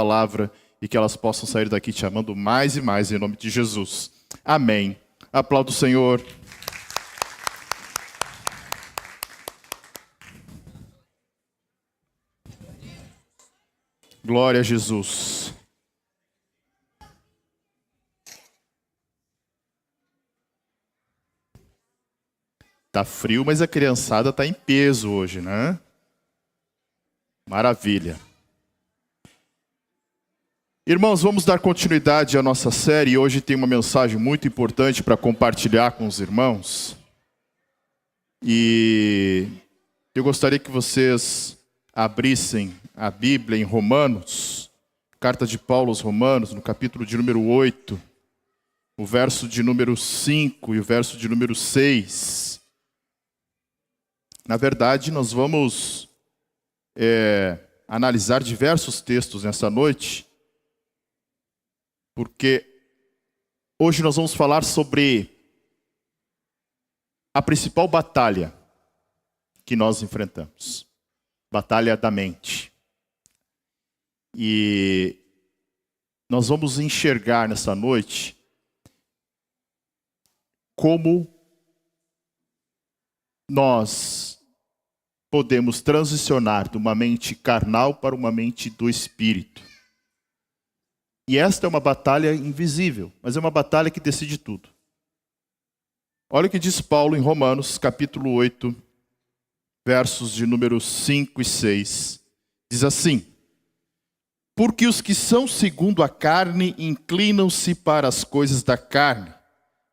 palavra e que elas possam sair daqui te amando mais e mais, em nome de Jesus. Amém. Aplauda o Senhor. Glória a Jesus. Tá frio, mas a criançada tá em peso hoje, né? Maravilha. Irmãos, vamos dar continuidade à nossa série. Hoje tem uma mensagem muito importante para compartilhar com os irmãos. E eu gostaria que vocês abrissem a Bíblia em Romanos, carta de Paulo aos Romanos, no capítulo de número 8, o verso de número 5 e o verso de número 6. Na verdade, nós vamos analisar diversos textos nessa noite, porque hoje nós vamos falar sobre a principal batalha que nós enfrentamos. Batalha da mente. E nós vamos enxergar nessa noite como nós podemos transicionar de uma mente carnal para uma mente do Espírito. E esta é uma batalha invisível, mas é uma batalha que decide tudo. Olha o que diz Paulo em Romanos, capítulo 8, versos de números 5 e 6. Diz assim: porque os que são segundo a carne inclinam-se para as coisas da carne,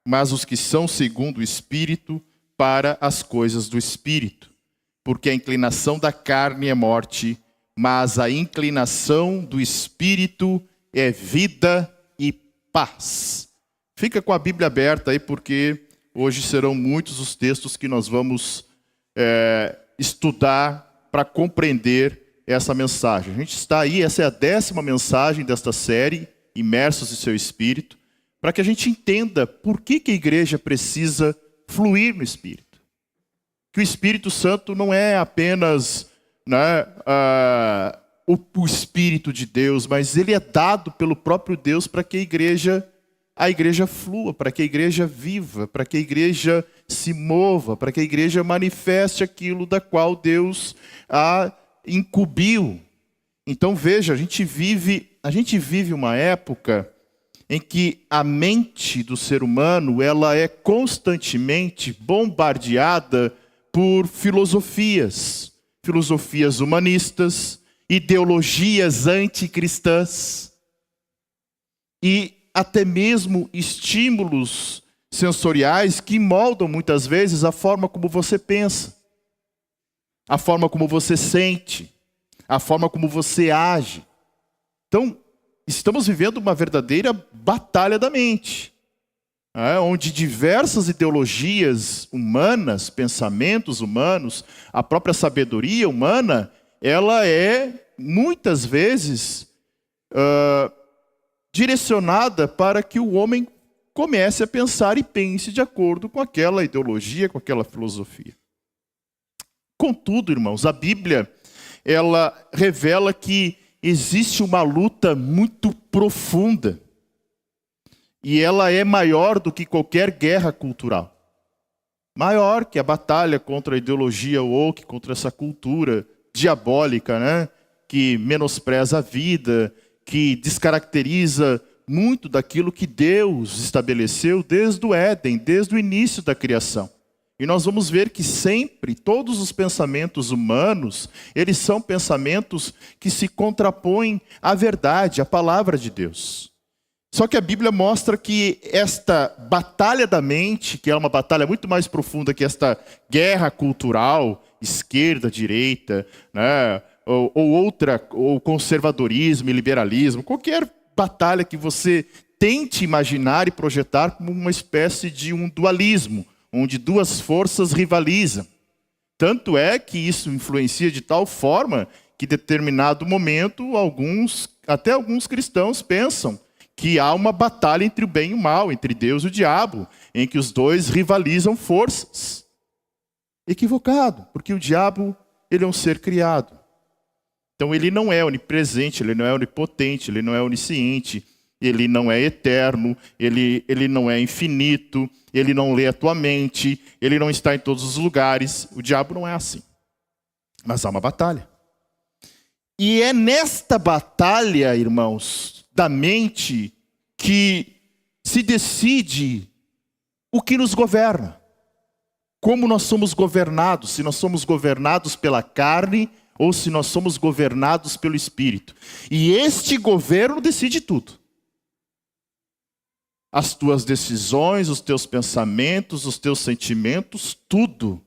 mas os que são segundo o Espírito para as coisas do Espírito. Porque a inclinação da carne é morte, mas a inclinação do Espírito é vida e paz. Fica com a Bíblia aberta aí, porque hoje serão muitos os textos que nós vamos estudar para compreender essa mensagem. A gente está aí, essa é a 10ª mensagem desta série, Imersos em Seu Espírito, para que a gente entenda por que a igreja precisa fluir no Espírito. Que o Espírito Santo não é apenas o Espírito de Deus, mas ele é dado pelo próprio Deus para que a igreja flua, para que a igreja viva, para que a igreja se mova, para que a igreja manifeste aquilo da qual Deus a incumbiu. Então veja, a gente vive uma época em que a mente do ser humano ela é constantemente bombardeada por filosofias humanistas, ideologias anticristãs e até mesmo estímulos sensoriais que moldam muitas vezes a forma como você pensa, a forma como você sente, a forma como você age. Então, estamos vivendo uma verdadeira batalha da mente, onde diversas ideologias humanas, pensamentos humanos, a própria sabedoria humana, ela é muitas vezes direcionada para que o homem comece a pensar e pense de acordo com aquela ideologia, com aquela filosofia. Contudo, irmãos, a Bíblia, ela revela que existe uma luta muito profunda e ela é maior do que qualquer guerra cultural. Maior que a batalha contra a ideologia woke, contra essa cultura diabólica, né? Que menospreza a vida, que descaracteriza muito daquilo que Deus estabeleceu desde o Éden, desde o início da criação. E nós vamos ver que sempre, todos os pensamentos humanos, eles são pensamentos que se contrapõem à verdade, à palavra de Deus. Só que a Bíblia mostra que esta batalha da mente, que é uma batalha muito mais profunda que esta guerra cultural, esquerda, direita, né, ou conservadorismo e liberalismo, qualquer batalha que você tente imaginar e projetar como uma espécie de um dualismo, onde duas forças rivalizam. Tanto é que isso influencia de tal forma que em determinado momento, até alguns cristãos pensam que há uma batalha entre o bem e o mal, entre Deus e o diabo, em que os dois rivalizam forças. Equivocado, porque o diabo ele é um ser criado. Então ele não é onipresente, ele não é onipotente, ele não é onisciente, ele não é eterno, ele não é infinito, ele não lê a tua mente, ele não está em todos os lugares. O diabo não é assim. Mas há uma batalha. E é nesta batalha, irmãos, da mente, que se decide o que nos governa. Como nós somos governados, se nós somos governados pela carne ou se nós somos governados pelo Espírito. E este governo decide tudo. As tuas decisões, os teus pensamentos, os teus sentimentos, tudo.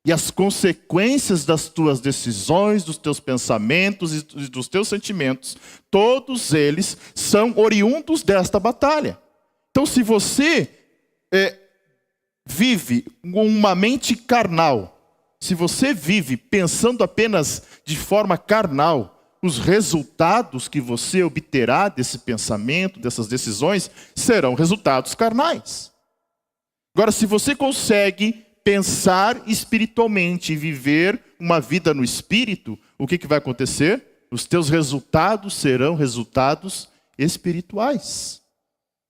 E as consequências das tuas decisões, dos teus pensamentos e dos teus sentimentos, todos eles são oriundos desta batalha. Então, se você vive com uma mente carnal, se você vive pensando apenas de forma carnal, os resultados que você obterá desse pensamento, dessas decisões, serão resultados carnais. Agora, se você consegue pensar espiritualmente e viver uma vida no Espírito, o que vai acontecer? Os teus resultados serão resultados espirituais.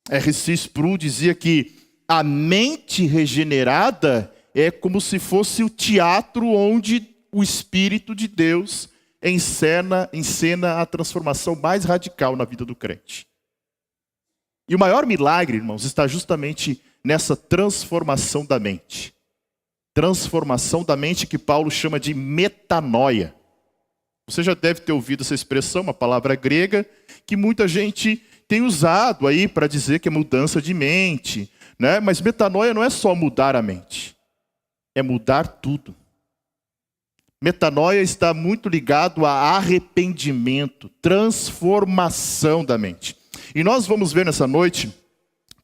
R.C. Sproul dizia que a mente regenerada é como se fosse o teatro onde o Espírito de Deus encena a transformação mais radical na vida do crente. E o maior milagre, irmãos, está justamente nessa transformação da mente. Transformação da mente que Paulo chama de metanoia. Você já deve ter ouvido essa expressão, uma palavra grega, que muita gente tem usado aí para dizer que é mudança de mente, né? Mas metanoia não é só mudar a mente, é mudar tudo. Metanoia está muito ligado a arrependimento, transformação da mente. E nós vamos ver nessa noite,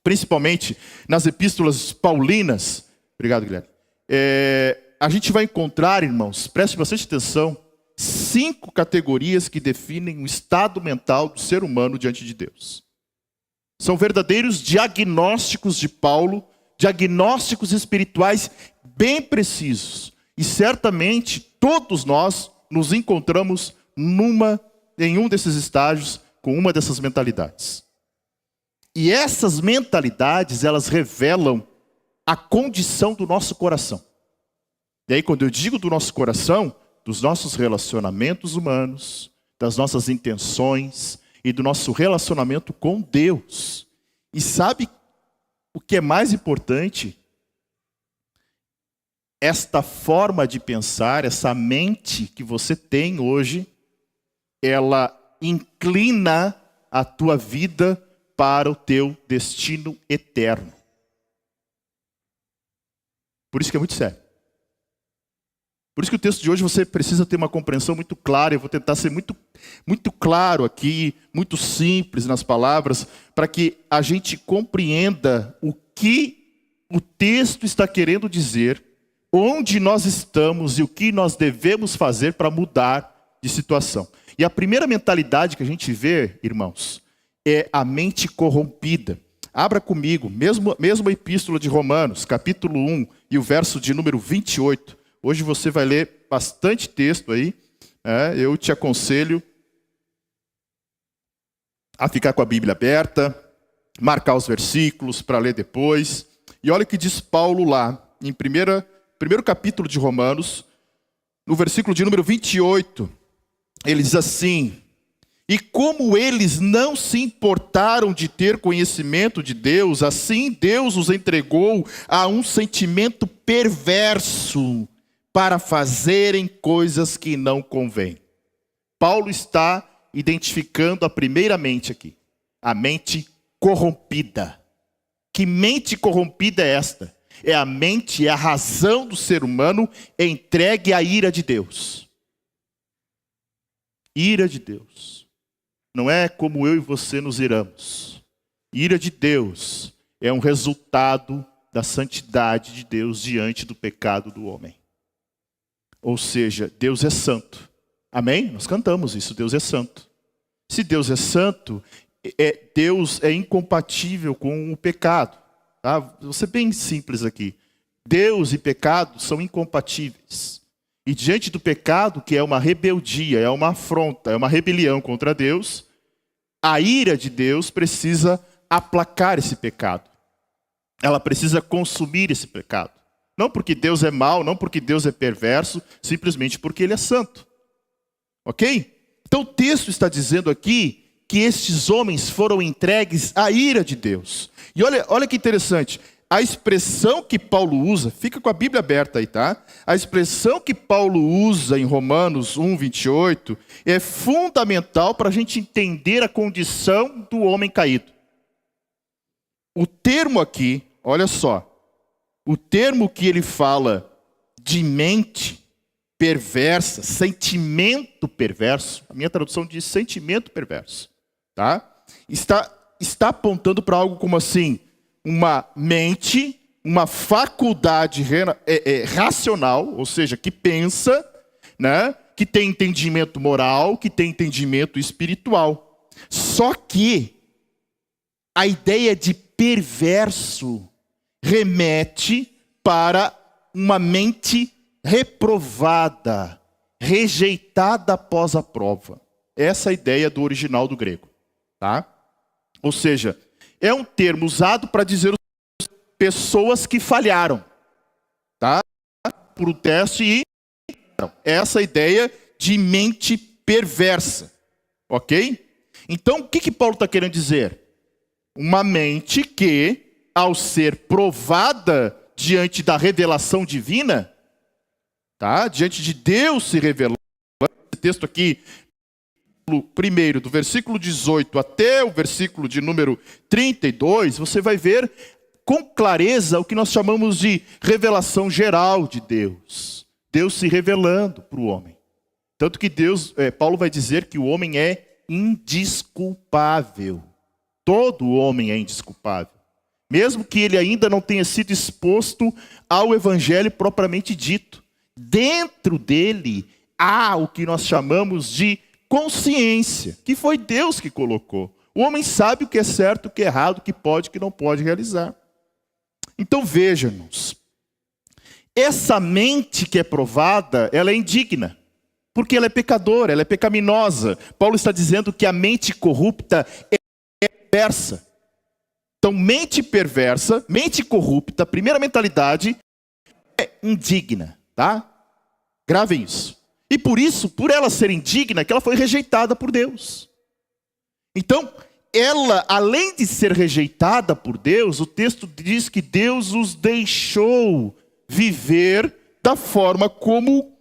principalmente nas epístolas paulinas, obrigado, Guilherme, a gente vai encontrar, irmãos, preste bastante atenção, 5 categorias que definem o estado mental do ser humano diante de Deus. São verdadeiros diagnósticos de Paulo, diagnósticos espirituais bem precisos. E certamente todos nós nos encontramos em um desses estágios, com uma dessas mentalidades. E essas mentalidades, elas revelam a condição do nosso coração. E aí, quando eu digo do nosso coração, dos nossos relacionamentos humanos, das nossas intenções e do nosso relacionamento com Deus. E sabe o que é mais importante? Esta forma de pensar, essa mente que você tem hoje, ela inclina a tua vida para o teu destino eterno. Por isso que é muito sério. Por isso que o texto de hoje você precisa ter uma compreensão muito clara. Eu vou tentar ser muito claro aqui, muito simples nas palavras, para que a gente compreenda o que o texto está querendo dizer, onde nós estamos e o que nós devemos fazer para mudar de situação. E a primeira mentalidade que a gente vê, irmãos, é a mente corrompida. Abra comigo, mesmo a epístola de Romanos, capítulo 1 e o verso de número 28. Hoje você vai ler bastante texto aí. Eu te aconselho a ficar com a Bíblia aberta, marcar os versículos para ler depois. E olha o que diz Paulo lá, em primeiro capítulo de Romanos, no versículo de número 28. Ele diz assim: e como eles não se importaram de ter conhecimento de Deus, assim Deus os entregou a um sentimento perverso para fazerem coisas que não convêm. Paulo está identificando a primeira mente aqui, a mente corrompida. Que mente corrompida é esta? É a mente, é a razão do ser humano entregue à ira de Deus. Ira de Deus. Não é como eu e você nos iramos. Ira de Deus é um resultado da santidade de Deus diante do pecado do homem. Ou seja, Deus é santo. Amém? Nós cantamos isso, Deus é santo. Se Deus é santo, Deus é incompatível com o pecado. Tá? Vou ser bem simples aqui. Deus e pecado são incompatíveis. E diante do pecado, que é uma rebeldia, é uma afronta, é uma rebelião contra Deus, a ira de Deus precisa aplacar esse pecado. Ela precisa consumir esse pecado. Não porque Deus é mau, não porque Deus é perverso, simplesmente porque Ele é santo. Ok? Então o texto está dizendo aqui que estes homens foram entregues à ira de Deus. E olha que interessante. A expressão que Paulo usa, fica com a Bíblia aberta aí, tá? A expressão que Paulo usa em Romanos 1, 28, é fundamental para a gente entender a condição do homem caído. O termo aqui, olha só, o termo que ele fala de mente perversa, sentimento perverso, a minha tradução diz sentimento perverso, tá? Está apontando para algo como assim, uma mente, uma faculdade racional, ou seja, que pensa, né, que tem entendimento moral, que tem entendimento espiritual. Só que a ideia de perverso remete para uma mente reprovada, rejeitada após a prova. Essa é a ideia do original do grego, tá? Ou seja, é um termo usado para dizer pessoas que falharam, tá? Por um teste e essa ideia de mente perversa, ok? Então, o que Paulo está querendo dizer? Uma mente que, ao ser provada diante da revelação divina, tá? Diante de Deus se revelando, esse texto aqui, primeiro, do versículo 18 até o versículo de número 32, você vai ver com clareza o que nós chamamos de revelação geral de Deus. Deus se revelando para o homem. Tanto que Paulo vai dizer que o homem é indesculpável. Todo homem é indesculpável. Mesmo que ele ainda não tenha sido exposto ao evangelho propriamente dito. Dentro dele há o que nós chamamos de consciência, que foi Deus que colocou. O homem sabe o que é certo, o que é errado, o que pode, o que não pode realizar. Então veja-nos, essa mente que é provada, ela é indigna, porque ela é pecadora, ela é pecaminosa. Paulo está dizendo que a mente corrupta é perversa. Então mente perversa, mente corrupta, a primeira mentalidade é indigna, tá? Gravem isso. E por isso, por ela ser indigna, que ela foi rejeitada por Deus. Então, ela, além de ser rejeitada por Deus, o texto diz que Deus os deixou viver da forma como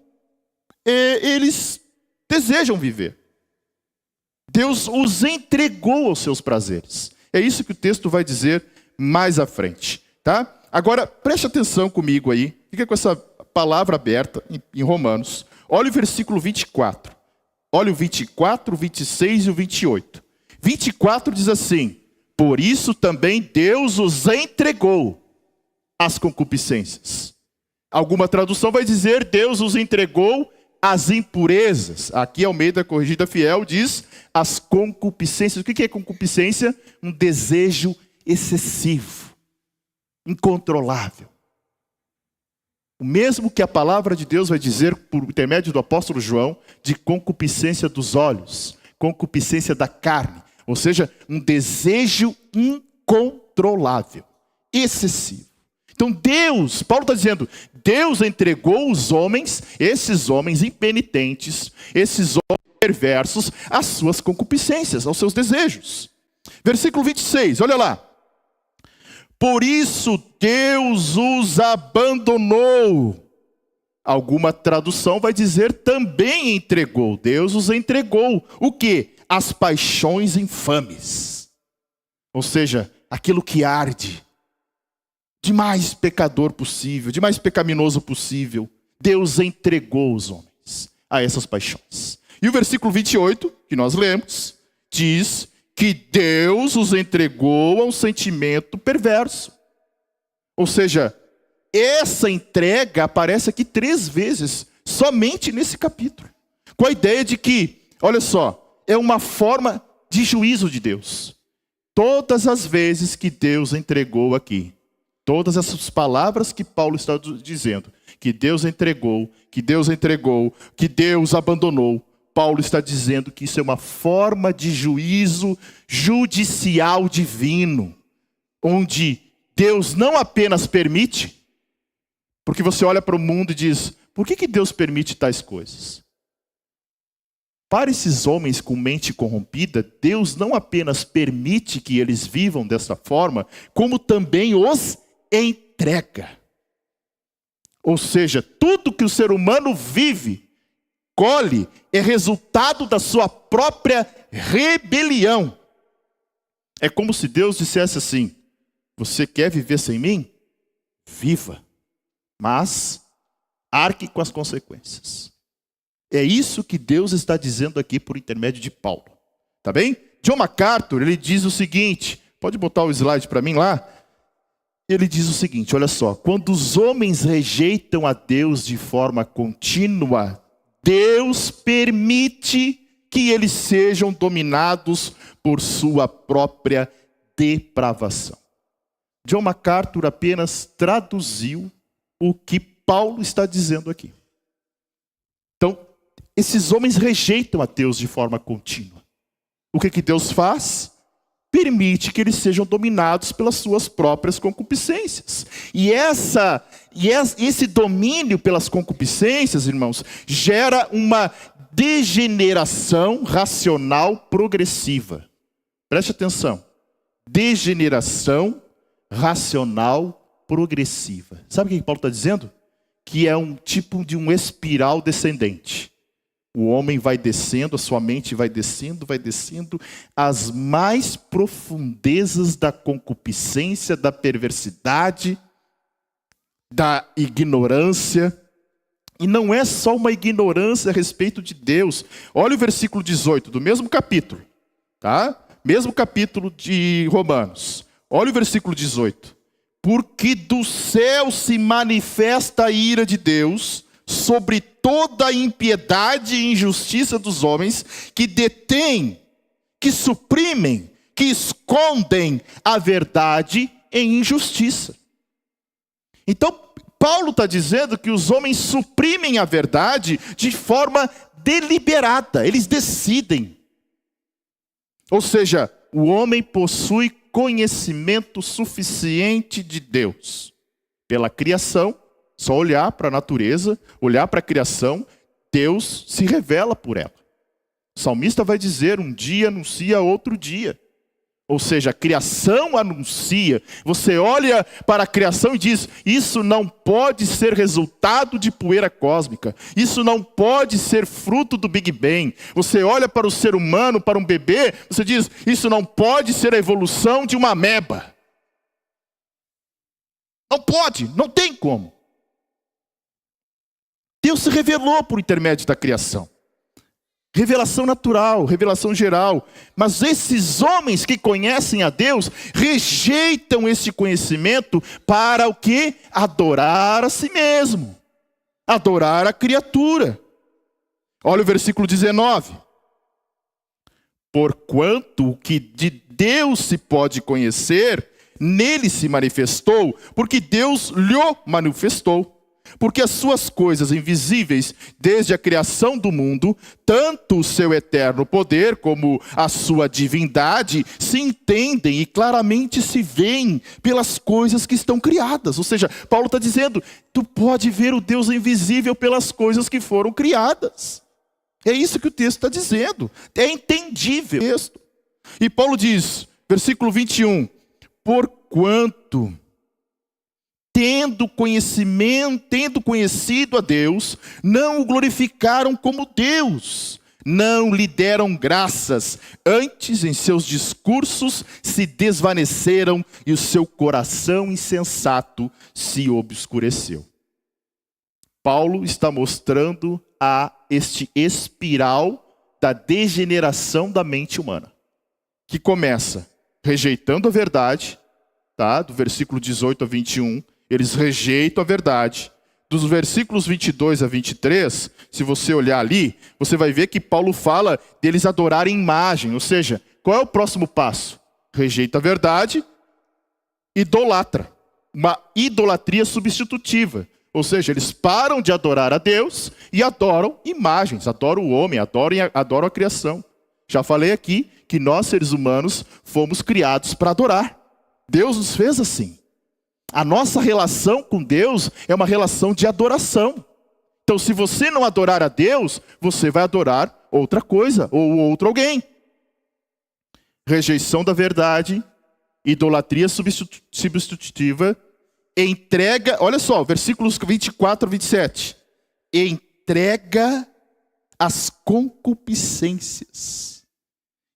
eles desejam viver. Deus os entregou aos seus prazeres. É isso que o texto vai dizer mais à frente, tá? Agora, preste atenção comigo aí. Fica com essa palavra aberta em Romanos. Olha o versículo 24. Olha o 24, o 26 e o 28. 24 diz assim: por isso também Deus os entregou às concupiscências. Alguma tradução vai dizer Deus os entregou às impurezas. Aqui Almeida Corrigida Fiel diz as concupiscências. O que é concupiscência? Um desejo excessivo, incontrolável. O mesmo que a palavra de Deus vai dizer por intermédio do apóstolo João, de concupiscência dos olhos, concupiscência da carne, ou seja, um desejo incontrolável, excessivo. Então Paulo está dizendo, Deus entregou os homens, esses homens impenitentes, esses homens perversos, às suas concupiscências, aos seus desejos. Versículo 26, olha lá. Por isso Deus os abandonou. Alguma tradução vai dizer também entregou. Deus os entregou. O quê? As paixões infames. Ou seja, aquilo que arde. De mais pecador possível, de mais pecaminoso possível. Deus entregou os homens a essas paixões. E o versículo 28, que nós lemos, diz que Deus os entregou a um sentimento perverso. Ou seja, essa entrega aparece aqui 3 vezes, somente nesse capítulo. Com a ideia de que, olha só, é uma forma de juízo de Deus. Todas as vezes que Deus entregou aqui, Todas essas palavras que Paulo está dizendo, que Deus entregou, que Deus entregou, que Deus abandonou, Paulo está dizendo que isso é uma forma de juízo judicial divino, onde Deus não apenas permite, porque você olha para o mundo e diz, por que Deus permite tais coisas? Para esses homens com mente corrompida, Deus não apenas permite que eles vivam dessa forma, como também os entrega. Ou seja, tudo que o ser humano vive, colhe, é resultado da sua própria rebelião. É como se Deus dissesse assim, você quer viver sem mim? Viva, mas arque com as consequências. É isso que Deus está dizendo aqui por intermédio de Paulo. Tá bem? John MacArthur, ele diz o seguinte, pode botar o slide para mim lá? Ele diz o seguinte, olha só, quando os homens rejeitam a Deus de forma contínua, Deus permite que eles sejam dominados por sua própria depravação. John MacArthur apenas traduziu o que Paulo está dizendo aqui. Então, esses homens rejeitam a Deus de forma contínua. O que Deus faz? Permite que eles sejam dominados pelas suas próprias concupiscências. E esse domínio pelas concupiscências, irmãos, gera uma degeneração racional progressiva. Preste atenção. Degeneração racional progressiva. Sabe o que Paulo está dizendo? Que é um tipo de um espiral descendente. O homem vai descendo, a sua mente vai descendo, as mais profundezas da concupiscência, da perversidade, da ignorância. E não é só uma ignorância a respeito de Deus. Olha o versículo 18 do mesmo capítulo, tá? Mesmo capítulo de Romanos. Olha o versículo 18. Porque do céu se manifesta a ira de Deus sobre toda a impiedade e injustiça dos homens que detêm, que suprimem, que escondem a verdade em injustiça. Então, Paulo está dizendo que os homens suprimem a verdade de forma deliberada, eles decidem. Ou seja, o homem possui conhecimento suficiente de Deus pela criação. Só olhar para a natureza, olhar para a criação, Deus se revela por ela. O salmista vai dizer, um dia anuncia outro dia. Ou seja, a criação anuncia. Você olha para a criação e diz, isso não pode ser resultado de poeira cósmica. Isso não pode ser fruto do Big Bang. Você olha para o ser humano, para um bebê, você diz, isso não pode ser a evolução de uma ameba. Não pode, não tem como. Deus se revelou por intermédio da criação. Revelação natural, revelação geral. Mas esses homens que conhecem a Deus, rejeitam esse conhecimento para o quê? Adorar a si mesmo. Adorar a criatura. Olha o versículo 19. Porquanto o que de Deus se pode conhecer, nele se manifestou, porque Deus lhe manifestou. Porque as suas coisas invisíveis, desde a criação do mundo, tanto o seu eterno poder como a sua divindade, se entendem e claramente se veem pelas coisas que estão criadas. Ou seja, Paulo está dizendo, tu pode ver o Deus invisível pelas coisas que foram criadas. É isso que o texto está dizendo. É entendível o texto. E Paulo diz, versículo 21, porquanto... Tendo conhecido a Deus, não o glorificaram como Deus, não lhe deram graças, antes em seus discursos se desvaneceram e o seu coração insensato se obscureceu. Paulo está mostrando este espiral da degeneração da mente humana, que começa rejeitando a verdade, tá? Do versículo 18 a 21, eles rejeitam a verdade. Dos versículos 22 a 23, se você olhar ali, você vai ver que Paulo fala deles adorarem imagem. Ou seja, qual é o próximo passo? Rejeita a verdade, idolatra. uma idolatria substitutiva. Ou seja, eles param de adorar a Deus e adoram imagens, adoram o homem, adoram a criação. Já falei aqui que nós, seres humanos, fomos criados para adorar. Deus nos fez assim. A nossa relação com Deus é uma relação de adoração. Então, se você não adorar a Deus, você vai adorar outra coisa ou outro alguém. Rejeição da verdade, idolatria substitutiva, entrega, olha só, versículos 24 a 27. Entrega às concupiscências.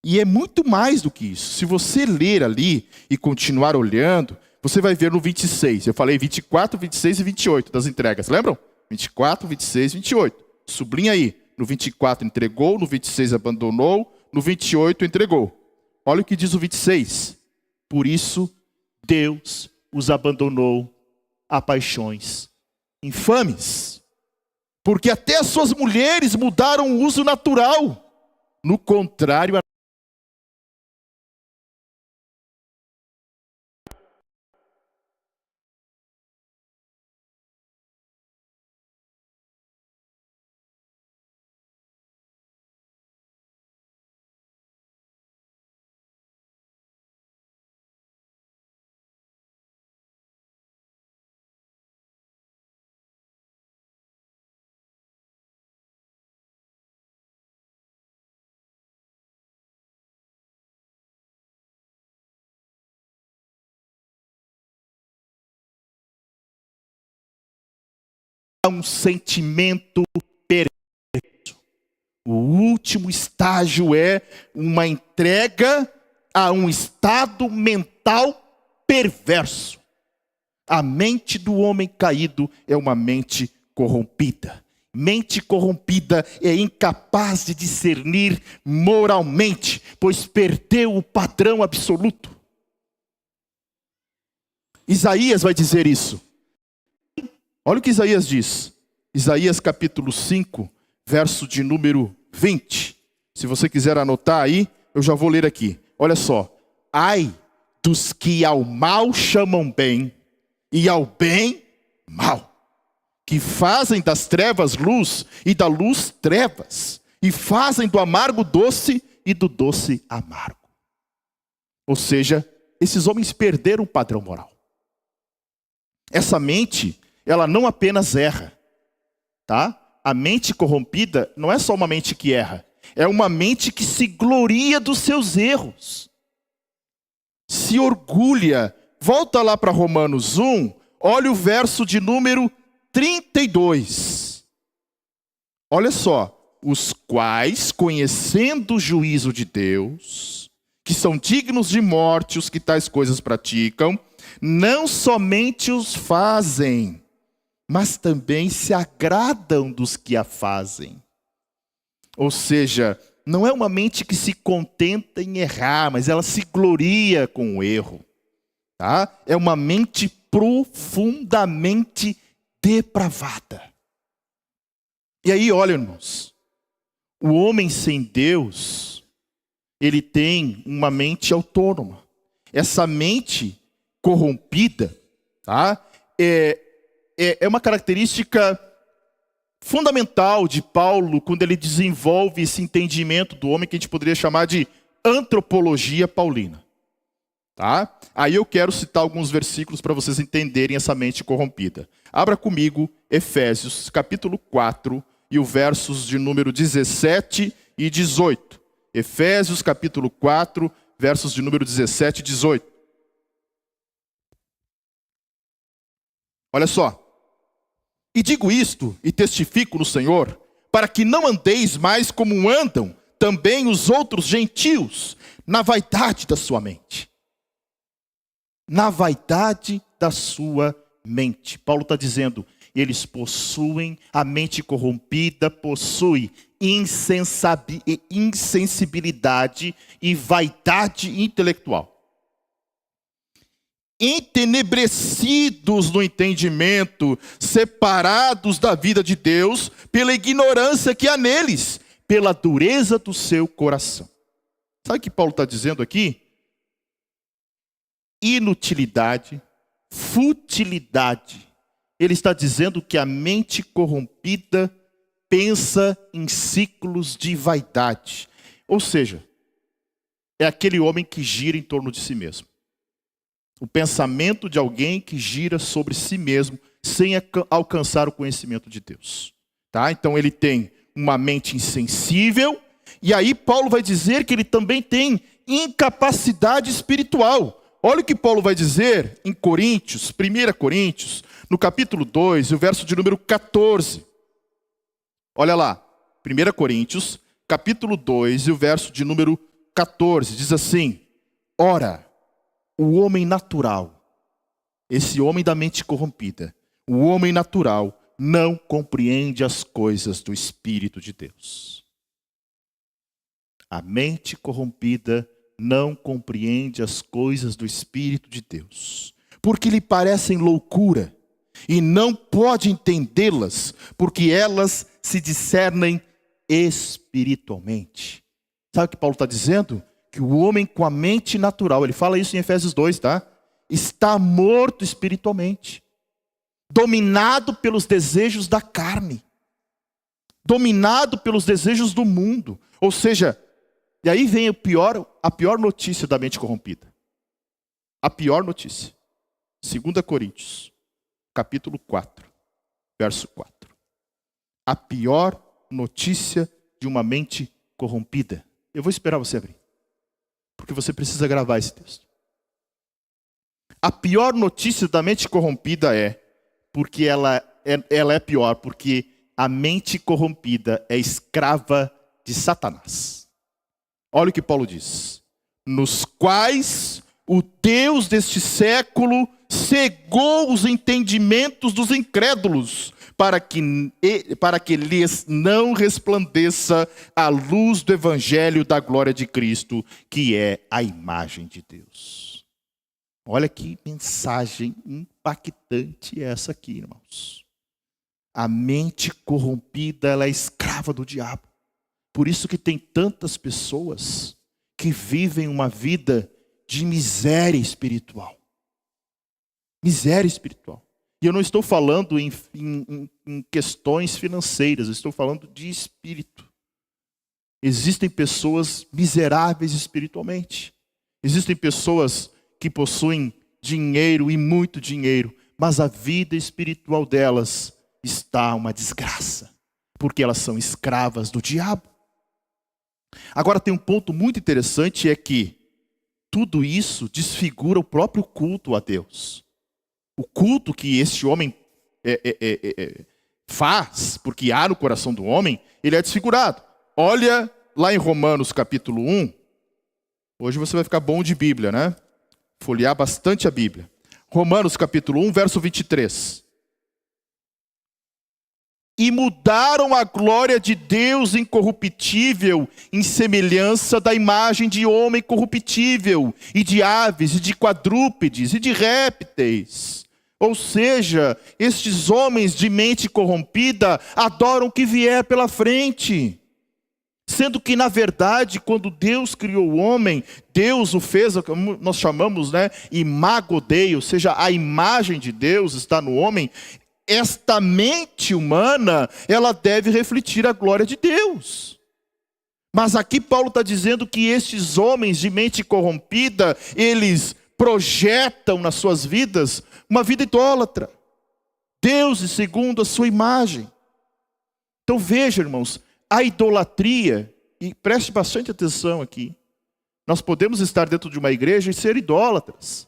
E é muito mais do que isso. Se você ler ali e continuar olhando, você vai ver no 26. Eu falei 24, 26 e 28 das entregas, lembram? 24, 26 e 28. Sublinha aí. No 24 entregou, no 26 abandonou, no 28 entregou. Olha o que diz o 26. Por isso, Deus os abandonou a paixões infames. Porque até as suas mulheres mudaram o uso natural. No contrário, um sentimento perverso. O último estágio é uma entrega a um estado mental perverso. A mente do homem caído é uma mente corrompida. Mente corrompida é incapaz de discernir moralmente, pois perdeu o padrão absoluto. Isaías vai dizer isso. Olha o que Isaías diz. Isaías capítulo 5, verso de número 20. Se você quiser anotar aí, eu já vou ler aqui. Olha só. Ai dos que ao mal chamam bem, e ao bem mal. Que fazem das trevas luz, e da luz trevas. E fazem do amargo doce, e do doce amargo. Ou seja, esses homens perderam o padrão moral. Essa mente, ela não apenas erra, tá? A mente corrompida não é só uma mente que erra, é uma mente que se gloria dos seus erros, se orgulha. Volta lá para Romanos 1, olha o verso de número 32. Olha só, os quais, conhecendo o juízo de Deus, que são dignos de morte os que tais coisas praticam, não somente os fazem, mas também se agradam dos que a fazem. Ou seja, não é uma mente que se contenta em errar, mas ela se gloria com o erro. Tá? É uma mente profundamente depravada. E aí, olha, irmãos, o homem sem Deus, ele tem uma mente autônoma. Essa mente corrompida, tá? É uma característica fundamental de Paulo quando ele desenvolve esse entendimento do homem que a gente poderia chamar de antropologia paulina. Tá? Aí eu quero citar alguns versículos para vocês entenderem essa mente corrompida. Abra comigo Efésios capítulo 4 e o versos de número 17 e 18. Efésios capítulo 4, versos de número 17 e 18. Olha só. E digo isto, e testifico no Senhor, para que não andeis mais como andam também os outros gentios, na vaidade da sua mente. Na vaidade da sua mente. Paulo está dizendo, eles possuem a mente corrompida, possui insensibilidade e vaidade intelectual. Entenebrecidos no entendimento, separados da vida de Deus, pela ignorância que há neles, pela dureza do seu coração. Sabe o que Paulo está dizendo aqui? Inutilidade, futilidade. Ele está dizendo que a mente corrompida pensa em ciclos de vaidade. Ou seja, é aquele homem que gira em torno de si mesmo. O pensamento de alguém que gira sobre si mesmo sem alcançar o conhecimento de Deus. Tá? Então ele tem uma mente insensível, e aí Paulo vai dizer que ele também tem incapacidade espiritual. Olha o que Paulo vai dizer em Coríntios, 1 Coríntios, no capítulo 2, o verso de número 14. Olha lá, 1 Coríntios, capítulo 2, e o verso de número 14, diz assim: ora, o homem natural, esse homem da mente corrompida, o homem natural não compreende as coisas do Espírito de Deus. A mente corrompida não compreende as coisas do Espírito de Deus, porque lhe parecem loucura, e não pode entendê-las, porque elas se discernem espiritualmente. Sabe o que Paulo está dizendo? Que o homem com a mente natural, ele fala isso em Efésios 2, tá? Está morto espiritualmente, dominado pelos desejos da carne, dominado pelos desejos do mundo. Ou seja, e aí vem a pior notícia da mente corrompida. A pior notícia. 2 Coríntios, capítulo 4, verso 4. A pior notícia de uma mente corrompida. Eu vou esperar você abrir, porque você precisa gravar esse texto. A pior notícia da mente corrompida porque ela é pior, porque a mente corrompida é escrava de Satanás. Olha o que Paulo diz: nos quais o Deus deste século cegou os entendimentos dos incrédulos, para que lhes não resplandeça a luz do evangelho da glória de Cristo, que é a imagem de Deus. Olha que mensagem impactante essa aqui, irmãos. A mente corrompida, ela é escrava do diabo. Por isso que tem tantas pessoas que vivem uma vida de miséria espiritual. Miséria espiritual. E eu não estou falando em questões financeiras, eu estou falando de espírito. Existem pessoas miseráveis espiritualmente. Existem pessoas que possuem dinheiro e muito dinheiro, mas a vida espiritual delas está uma desgraça, porque elas são escravas do diabo. Agora tem um ponto muito interessante, é que tudo isso desfigura o próprio culto a Deus. O culto que este homem faz, porque há no coração do homem, ele é desfigurado. Olha lá em Romanos capítulo 1. Hoje você vai ficar bom de Bíblia, né? Folhear bastante a Bíblia. Romanos capítulo 1, verso 23. E mudaram a glória de Deus incorruptível em semelhança da imagem de homem corruptível, e de aves, e de quadrúpedes, e de répteis. Ou seja, estes homens de mente corrompida adoram o que vier pela frente. Sendo que, na verdade, quando Deus criou o homem, Deus o fez, como nós chamamos, né, imago Dei, ou seja, a imagem de Deus está no homem. Esta mente humana, ela deve refletir a glória de Deus. Mas aqui Paulo está dizendo que estes homens de mente corrompida, eles projetam nas suas vidas uma vida idólatra. Deuses segundo a sua imagem. Então veja, irmãos, a idolatria, e preste bastante atenção aqui, nós podemos estar dentro de uma igreja e ser idólatras.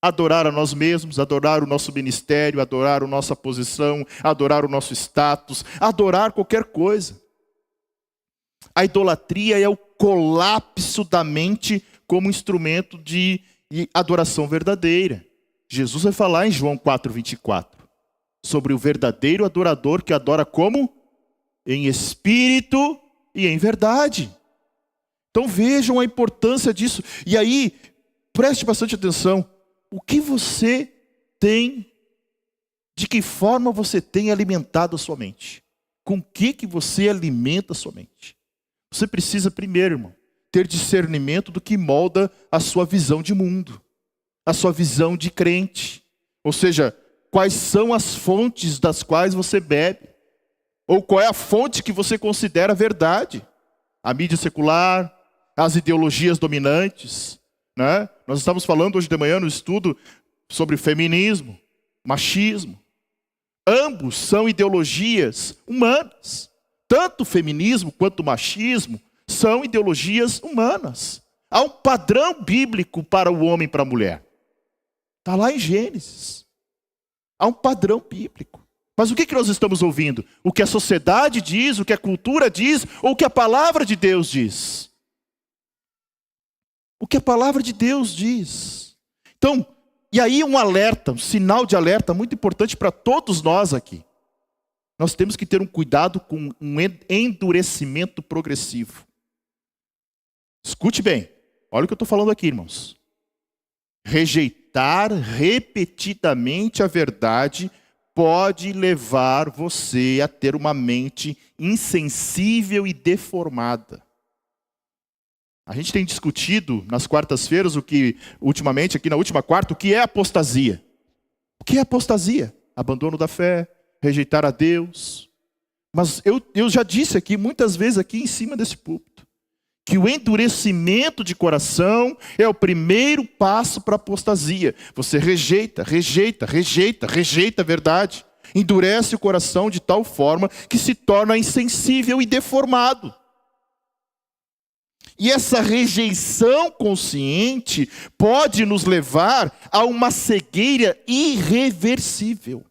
Adorar a nós mesmos, adorar o nosso ministério, adorar a nossa posição, adorar o nosso status, adorar qualquer coisa. A idolatria é o colapso da mente como instrumento de adoração verdadeira. Jesus vai falar em João 4:24 sobre o verdadeiro adorador que adora como? Em espírito e em verdade. Então vejam a importância disso. E aí, preste bastante atenção. O que você tem, de que forma você tem alimentado a sua mente? Com que você alimenta a sua mente? Você precisa primeiro, irmão, ter discernimento do que molda a sua visão de mundo. a sua visão de crente. Ou seja, quais são as fontes das quais você bebe. Ou qual é a fonte que você considera verdade. A mídia secular, as ideologias dominantes, né? Nós estamos falando hoje de manhã no estudo sobre feminismo, machismo. Ambos são ideologias humanas. Tanto o feminismo quanto o machismo são ideologias humanas. Há um padrão bíblico para o homem e para a mulher. Está lá em Gênesis. Há um padrão bíblico. Mas o que nós estamos ouvindo? O que a sociedade diz, o que a cultura diz, ou o que a palavra de Deus diz? O que a palavra de Deus diz. Então, e aí um alerta, um sinal de alerta muito importante para todos nós aqui. Nós temos que ter um cuidado com um endurecimento progressivo. Escute bem, olha o que eu estou falando aqui, irmãos. Rejeitar repetidamente a verdade pode levar você a ter uma mente insensível e deformada. A gente tem discutido nas quartas-feiras ultimamente, aqui na última quarta, o que é apostasia. O que é apostasia? Abandono da fé, rejeitar a Deus. Mas eu já disse aqui, muitas vezes aqui em cima desse púlpito, que o endurecimento de coração é o primeiro passo para a apostasia. Você rejeita a verdade. Endurece o coração de tal forma que se torna insensível e deformado. E essa rejeição consciente pode nos levar a uma cegueira irreversível.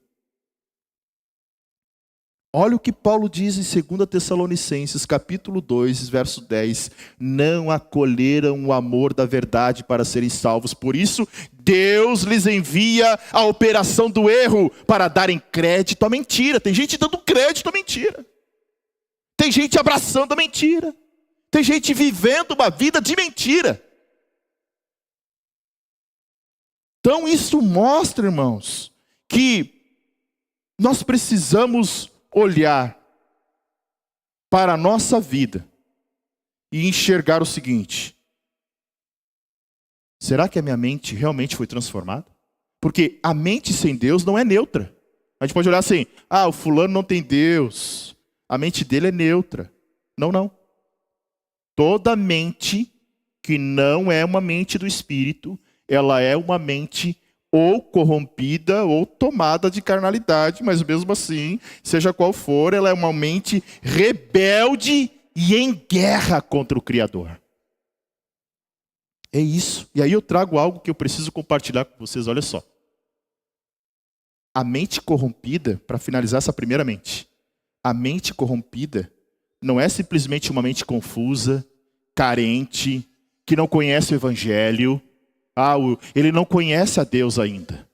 Olha o que Paulo diz em 2 Tessalonicenses, capítulo 2, verso 10. Não acolheram o amor da verdade para serem salvos. Por isso, Deus lhes envia a operação do erro para darem crédito à mentira. Tem gente dando crédito à mentira. Tem gente abraçando a mentira. Tem gente vivendo uma vida de mentira. Então isso mostra, irmãos, que nós precisamos olhar para a nossa vida e enxergar o seguinte: será que a minha mente realmente foi transformada? Porque a mente sem Deus não é neutra. A gente pode olhar assim: o fulano não tem Deus, a mente dele é neutra. Não. Toda mente que não é uma mente do Espírito, ela é uma mente ou corrompida ou tomada de carnalidade, mas mesmo assim, seja qual for, ela é uma mente rebelde e em guerra contra o Criador. É isso. E aí eu trago algo que eu preciso compartilhar com vocês, olha só. A mente corrompida, para finalizar essa primeira mente, a mente corrompida não é simplesmente uma mente confusa, carente, que não conhece o Evangelho. Ele não conhece a Deus ainda.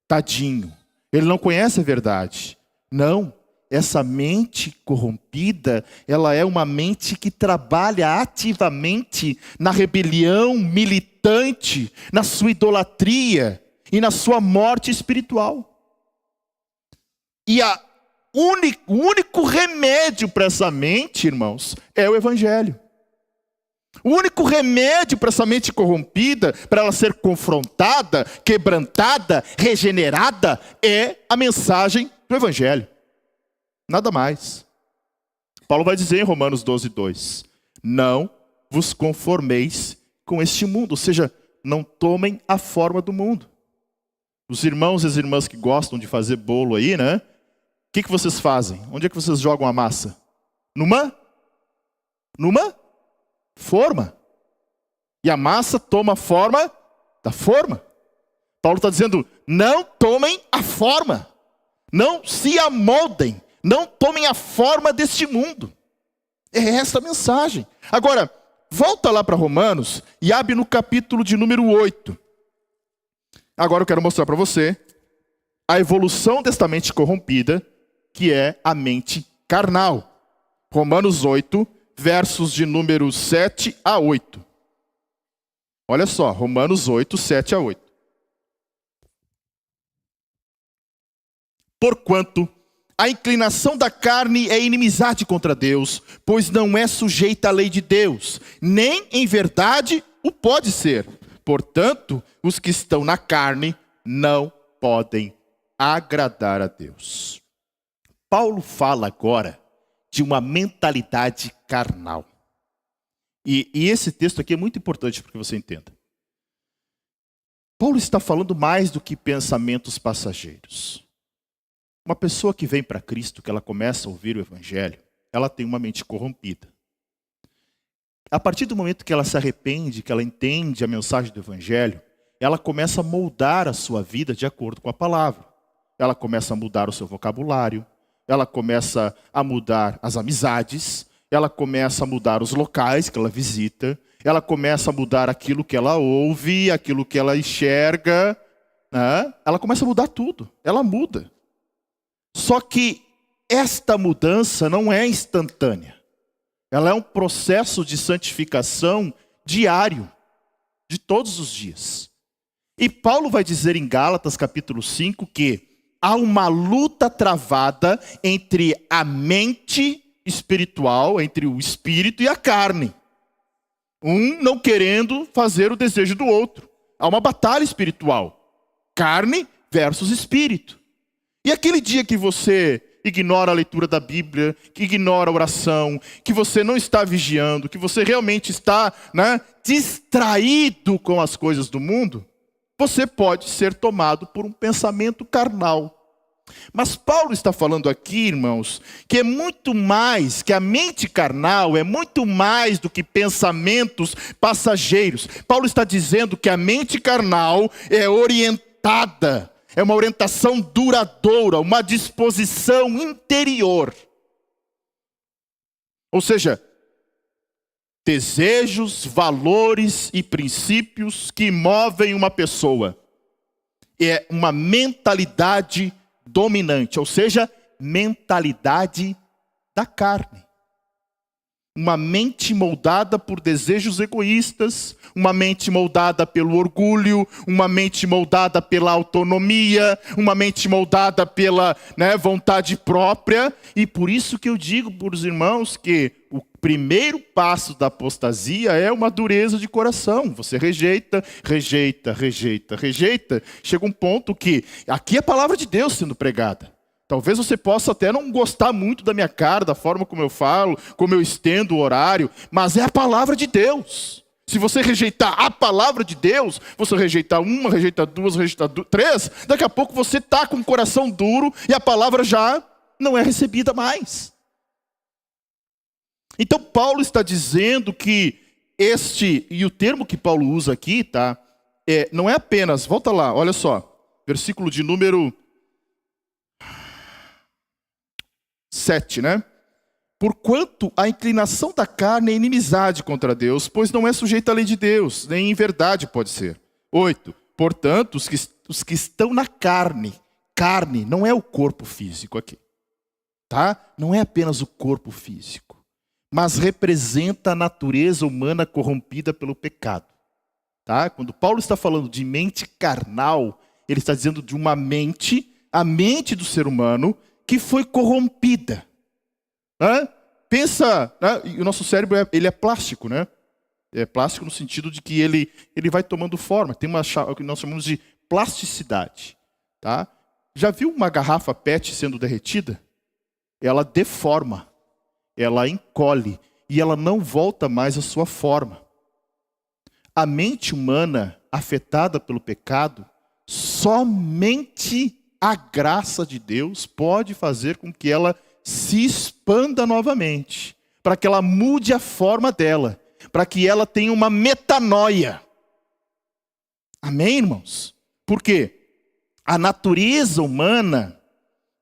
Tadinho. Ele não conhece a verdade. Não. Essa mente corrompida, ela é uma mente que trabalha ativamente na rebelião militante, na sua idolatria e na sua morte espiritual. E o único remédio para essa mente, irmãos, é o Evangelho. O único remédio para essa mente corrompida, para ela ser confrontada, quebrantada, regenerada, é a mensagem do Evangelho. Nada mais. Paulo vai dizer em Romanos 12:2: não vos conformeis com este mundo. Ou seja, não tomem a forma do mundo. Os irmãos e as irmãs que gostam de fazer bolo aí, né? O que vocês fazem? Onde é que vocês jogam a massa? Numa forma. E a massa toma a forma da forma. Paulo está dizendo: não tomem a forma. Não se amoldem. Não tomem a forma deste mundo. É essa a mensagem. Agora, volta lá para Romanos e abre no capítulo de número 8. Agora eu quero mostrar para você a evolução desta mente corrompida, que é a mente carnal. Romanos 8, versos de número 7 a 8. Olha só, Romanos 8, 7 a 8. Porquanto a inclinação da carne é inimizade contra Deus, pois não é sujeita à lei de Deus, nem em verdade o pode ser. Portanto, os que estão na carne não podem agradar a Deus. Paulo fala agora de uma mentalidade carnal. E esse texto aqui é muito importante para que você entenda. Paulo está falando mais do que pensamentos passageiros. Uma pessoa que vem para Cristo, que ela começa a ouvir o Evangelho, ela tem uma mente corrompida. A partir do momento que ela se arrepende, que ela entende a mensagem do Evangelho, ela começa a moldar a sua vida de acordo com a palavra. Ela começa a mudar o seu vocabulário, ela começa a mudar as amizades, ela começa a mudar os locais que ela visita, ela começa a mudar aquilo que ela ouve, aquilo que ela enxerga, né? Ela começa a mudar tudo, ela muda. Só que esta mudança não é instantânea. Ela é um processo de santificação diário, de todos os dias. E Paulo vai dizer em Gálatas capítulo 5 que há uma luta travada entre a mente espiritual, entre o espírito e a carne. Um não querendo fazer o desejo do outro. Há uma batalha espiritual. Carne versus espírito. E aquele dia que você ignora a leitura da Bíblia, que ignora a oração, que você não está vigiando, que você realmente está, distraído com as coisas do mundo, você pode ser tomado por um pensamento carnal. Mas Paulo está falando aqui, irmãos, que é muito mais, que a mente carnal é muito mais do que pensamentos passageiros. Paulo está dizendo que a mente carnal é orientada, é uma orientação duradoura, uma disposição interior. Ou seja, desejos, valores e princípios que movem uma pessoa. É uma mentalidade dominante, ou seja, mentalidade da carne. Uma mente moldada por desejos egoístas, uma mente moldada pelo orgulho, uma mente moldada pela autonomia, uma mente moldada pela vontade própria. E por isso que eu digo para os irmãos que o primeiro passo da apostasia é uma dureza de coração. Você rejeita, rejeita, rejeita, rejeita. Chega um ponto que aqui é a palavra de Deus sendo pregada. Talvez você possa até não gostar muito da minha cara, da forma como eu falo, como eu estendo o horário, mas é a palavra de Deus. Se você rejeitar a palavra de Deus, você rejeitar uma, rejeitar duas, rejeitar três, daqui a pouco você está com o coração duro e a palavra já não é recebida mais. Então Paulo está dizendo que e o termo que Paulo usa aqui, não é apenas, volta lá, olha só, versículo de número 7, Porquanto a inclinação da carne é inimizade contra Deus, pois não é sujeita à lei de Deus, nem em verdade pode ser. 8. Portanto, os que estão na carne não é o corpo físico aqui, Não é apenas o corpo físico, mas representa a natureza humana corrompida pelo pecado, Quando Paulo está falando de mente carnal, ele está dizendo de uma mente, a mente do ser humano, que foi corrompida. Pensa, e o nosso cérebro ele é plástico, É plástico no sentido de que ele vai tomando forma. Tem o que nós chamamos de plasticidade. Já viu uma garrafa PET sendo derretida? Ela deforma, ela encolhe e ela não volta mais à sua forma. A mente humana afetada pelo pecado, somente a graça de Deus pode fazer com que ela se expanda novamente, para que ela mude a forma dela, para que ela tenha uma metanoia. Amém, irmãos? Por quê? A natureza humana,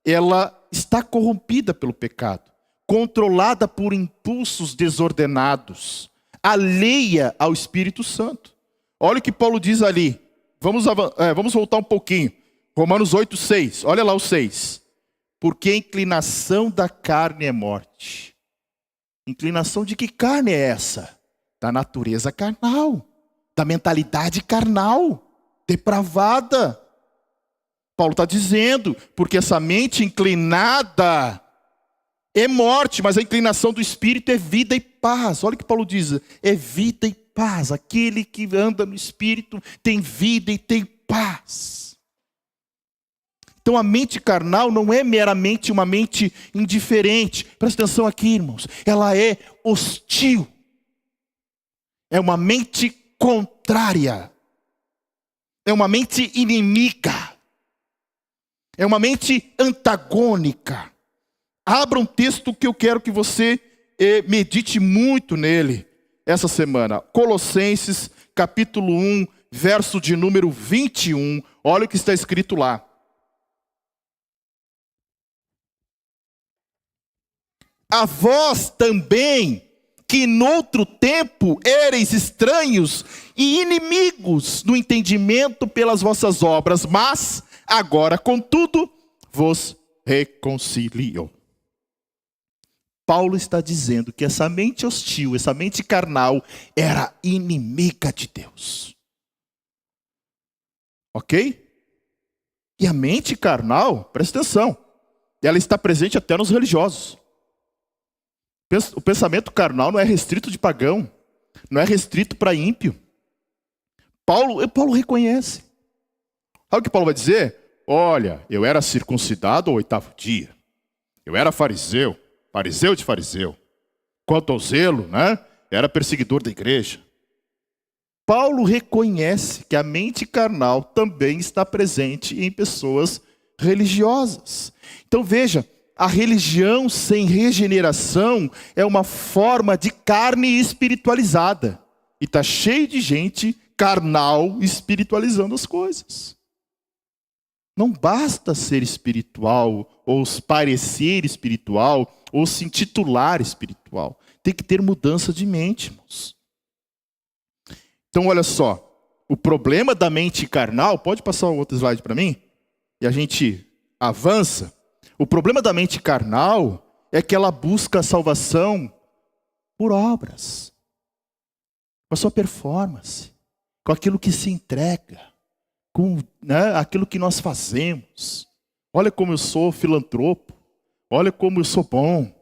ela está corrompida pelo pecado, controlada por impulsos desordenados, alheia ao Espírito Santo. Olha o que Paulo diz ali. Vamos voltar um pouquinho. Romanos 8, 6. Olha lá o 6. Porque a inclinação da carne é morte. Inclinação de que carne é essa? Da natureza carnal. Da mentalidade carnal. Depravada. Paulo está dizendo, porque essa mente inclinada é morte, mas a inclinação do Espírito é vida e paz. Olha o que Paulo diz, é vida e paz. Aquele que anda no Espírito tem vida e tem paz. Então a mente carnal não é meramente uma mente indiferente. Presta atenção aqui, irmãos. Ela é hostil. É uma mente contrária. É uma mente inimiga. É uma mente antagônica. Abra um texto que eu quero que você medite muito nele essa semana. Colossenses, capítulo 1, verso de número 21. Olha o que está escrito lá. A vós também, que noutro tempo éreis estranhos e inimigos no entendimento pelas vossas obras, mas agora, contudo, vos reconciliou. Paulo está dizendo que essa mente hostil, essa mente carnal, era inimiga de Deus. Ok? E a mente carnal, presta atenção, ela está presente até nos religiosos. O pensamento carnal não é restrito de pagão, não é restrito para ímpio. Paulo reconhece. Sabe o que Paulo vai dizer? Olha, eu era circuncidado ao 8º dia. Eu era fariseu de fariseu. Quanto ao zelo, era perseguidor da igreja. Paulo reconhece que a mente carnal também está presente em pessoas religiosas. Então veja, a religião sem regeneração é uma forma de carne espiritualizada. E está cheio de gente carnal espiritualizando as coisas. Não basta ser espiritual, ou parecer espiritual, ou se intitular espiritual. Tem que ter mudança de mente, irmãos. Então olha só, o problema da mente carnal, pode passar o outro slide para mim? E a gente avança. O problema da mente carnal é que ela busca a salvação por obras, com a sua performance, com aquilo que se entrega, com aquilo que nós fazemos. Olha como eu sou filantropo, olha como eu sou bom.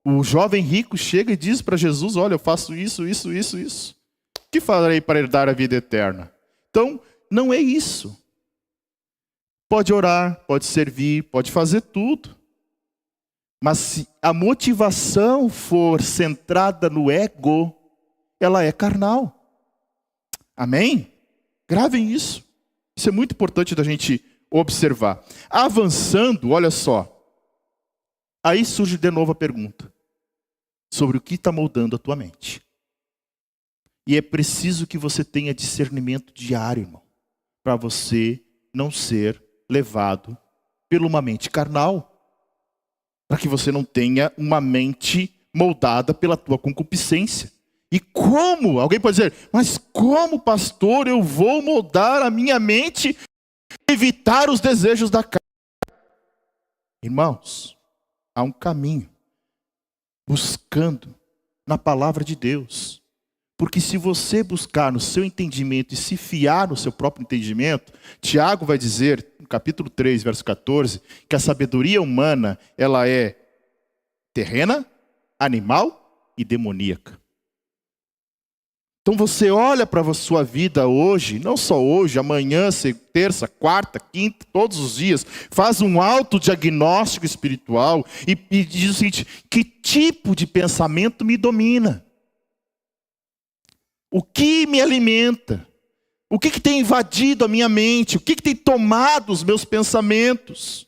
O jovem rico chega e diz para Jesus, olha, eu faço isso. O que farei para herdar a vida eterna? Então, não é isso. Pode orar, pode servir, pode fazer tudo. Mas se a motivação for centrada no ego, ela é carnal. Amém? Gravem isso. Isso é muito importante da gente observar. Avançando, olha só. Aí surge de novo a pergunta. Sobre o que está moldando a tua mente. E é preciso que você tenha discernimento diário, irmão. Para você não ser levado por uma mente carnal. Para que você não tenha uma mente moldada pela tua concupiscência. E como? Alguém pode dizer, mas como, pastor, eu vou moldar a minha mente e evitar os desejos da carne? Irmãos, há um caminho. Buscando na palavra de Deus. Porque se você buscar no seu entendimento e se fiar no seu próprio entendimento, Tiago vai dizer, no capítulo 3, verso 14, que a sabedoria humana, ela é terrena, animal e demoníaca. Então você olha para a sua vida hoje, não só hoje, amanhã, terça, quarta, quinta, todos os dias, faz um autodiagnóstico espiritual e diz o seguinte, que tipo de pensamento me domina? O que me alimenta? O que tem invadido a minha mente? O que tem tomado os meus pensamentos?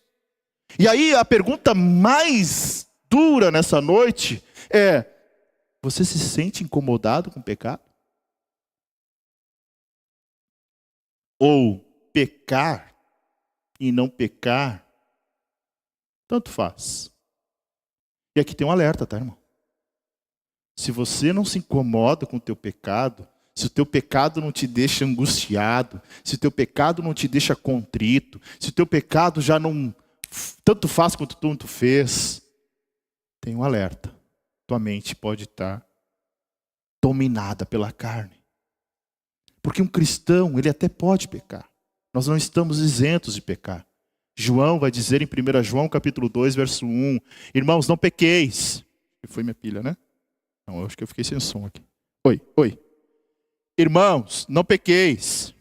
E aí a pergunta mais dura nessa noite é, você se sente incomodado com o pecado? Ou pecar e não pecar, tanto faz. E aqui tem um alerta, tá, irmão? Se você não se incomoda com o teu pecado, se o teu pecado não te deixa angustiado, se o teu pecado não te deixa contrito, se o teu pecado já não tanto faz quanto tu fez, tem um alerta. Tua mente pode estar dominada pela carne. Porque um cristão, ele até pode pecar. Nós não estamos isentos de pecar. João vai dizer em 1 João capítulo 2, verso 1, irmãos, não pequeis. Foi minha pilha, né? Não, eu acho que eu fiquei sem som aqui. Oi. Irmãos, não pequeis.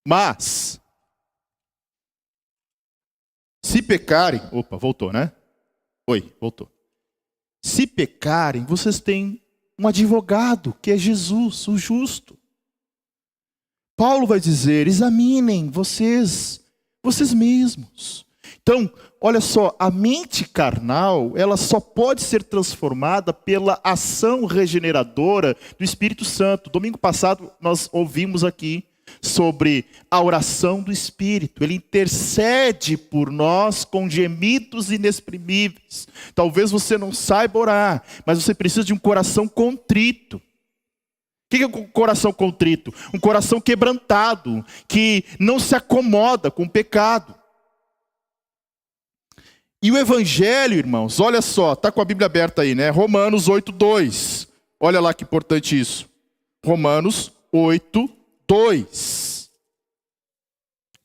Mas, se pecarem... Opa, voltou, né? Oi, voltou. Se pecarem, vocês têm um advogado, que é Jesus, o justo. Paulo vai dizer, examinem vocês mesmos. Então, olha só, a mente carnal, ela só pode ser transformada pela ação regeneradora do Espírito Santo. Domingo passado nós ouvimos aqui sobre a oração do Espírito. Ele intercede por nós com gemidos inexprimíveis. Talvez você não saiba orar, mas você precisa de um coração contrito. O que é um coração contrito? Um coração quebrantado, que não se acomoda com o pecado. E o Evangelho, irmãos, olha só, está com a Bíblia aberta aí, né? Romanos 8:2. Olha lá que importante isso. Romanos 8:2.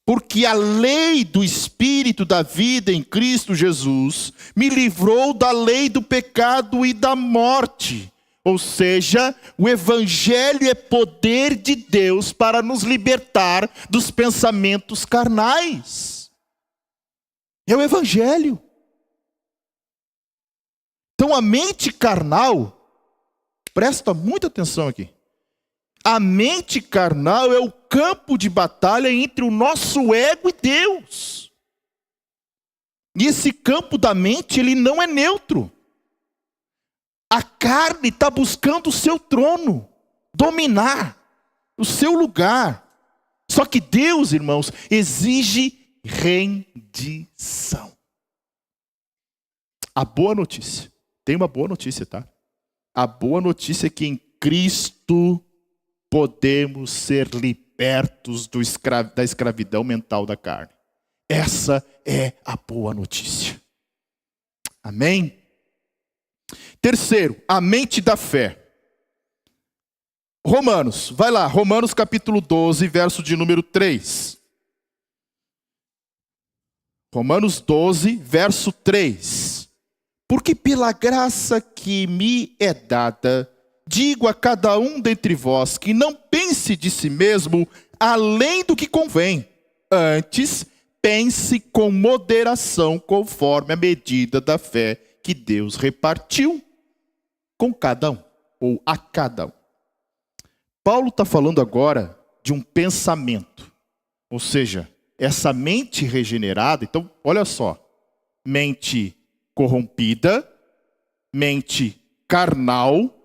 Porque a lei do Espírito da vida em Cristo Jesus me livrou da lei do pecado e da morte. Ou seja, o Evangelho é poder de Deus para nos libertar dos pensamentos carnais. É o Evangelho. Então a mente carnal, presta muita atenção aqui. A mente carnal é o campo de batalha entre o nosso ego e Deus. E esse campo da mente, ele não é neutro. A carne está buscando o seu trono, dominar o seu lugar. Só que Deus, irmãos, exige rendição. A boa notícia, tem uma boa notícia, tá? A boa notícia é que em Cristo podemos ser libertos da escravidão mental da carne. Essa é a boa notícia. Amém? Terceiro, a mente da fé. Romanos, vai lá, Romanos capítulo 12, verso de número 3. Romanos 12, verso 3. Porque pela graça que me é dada, digo a cada um dentre vós que não pense de si mesmo além do que convém. Antes, pense com moderação conforme a medida da fé que Deus repartiu com cada um, ou a cada um. Paulo está falando agora de um pensamento. Ou seja, essa mente regenerada, então, olha só. Mente corrompida, mente carnal,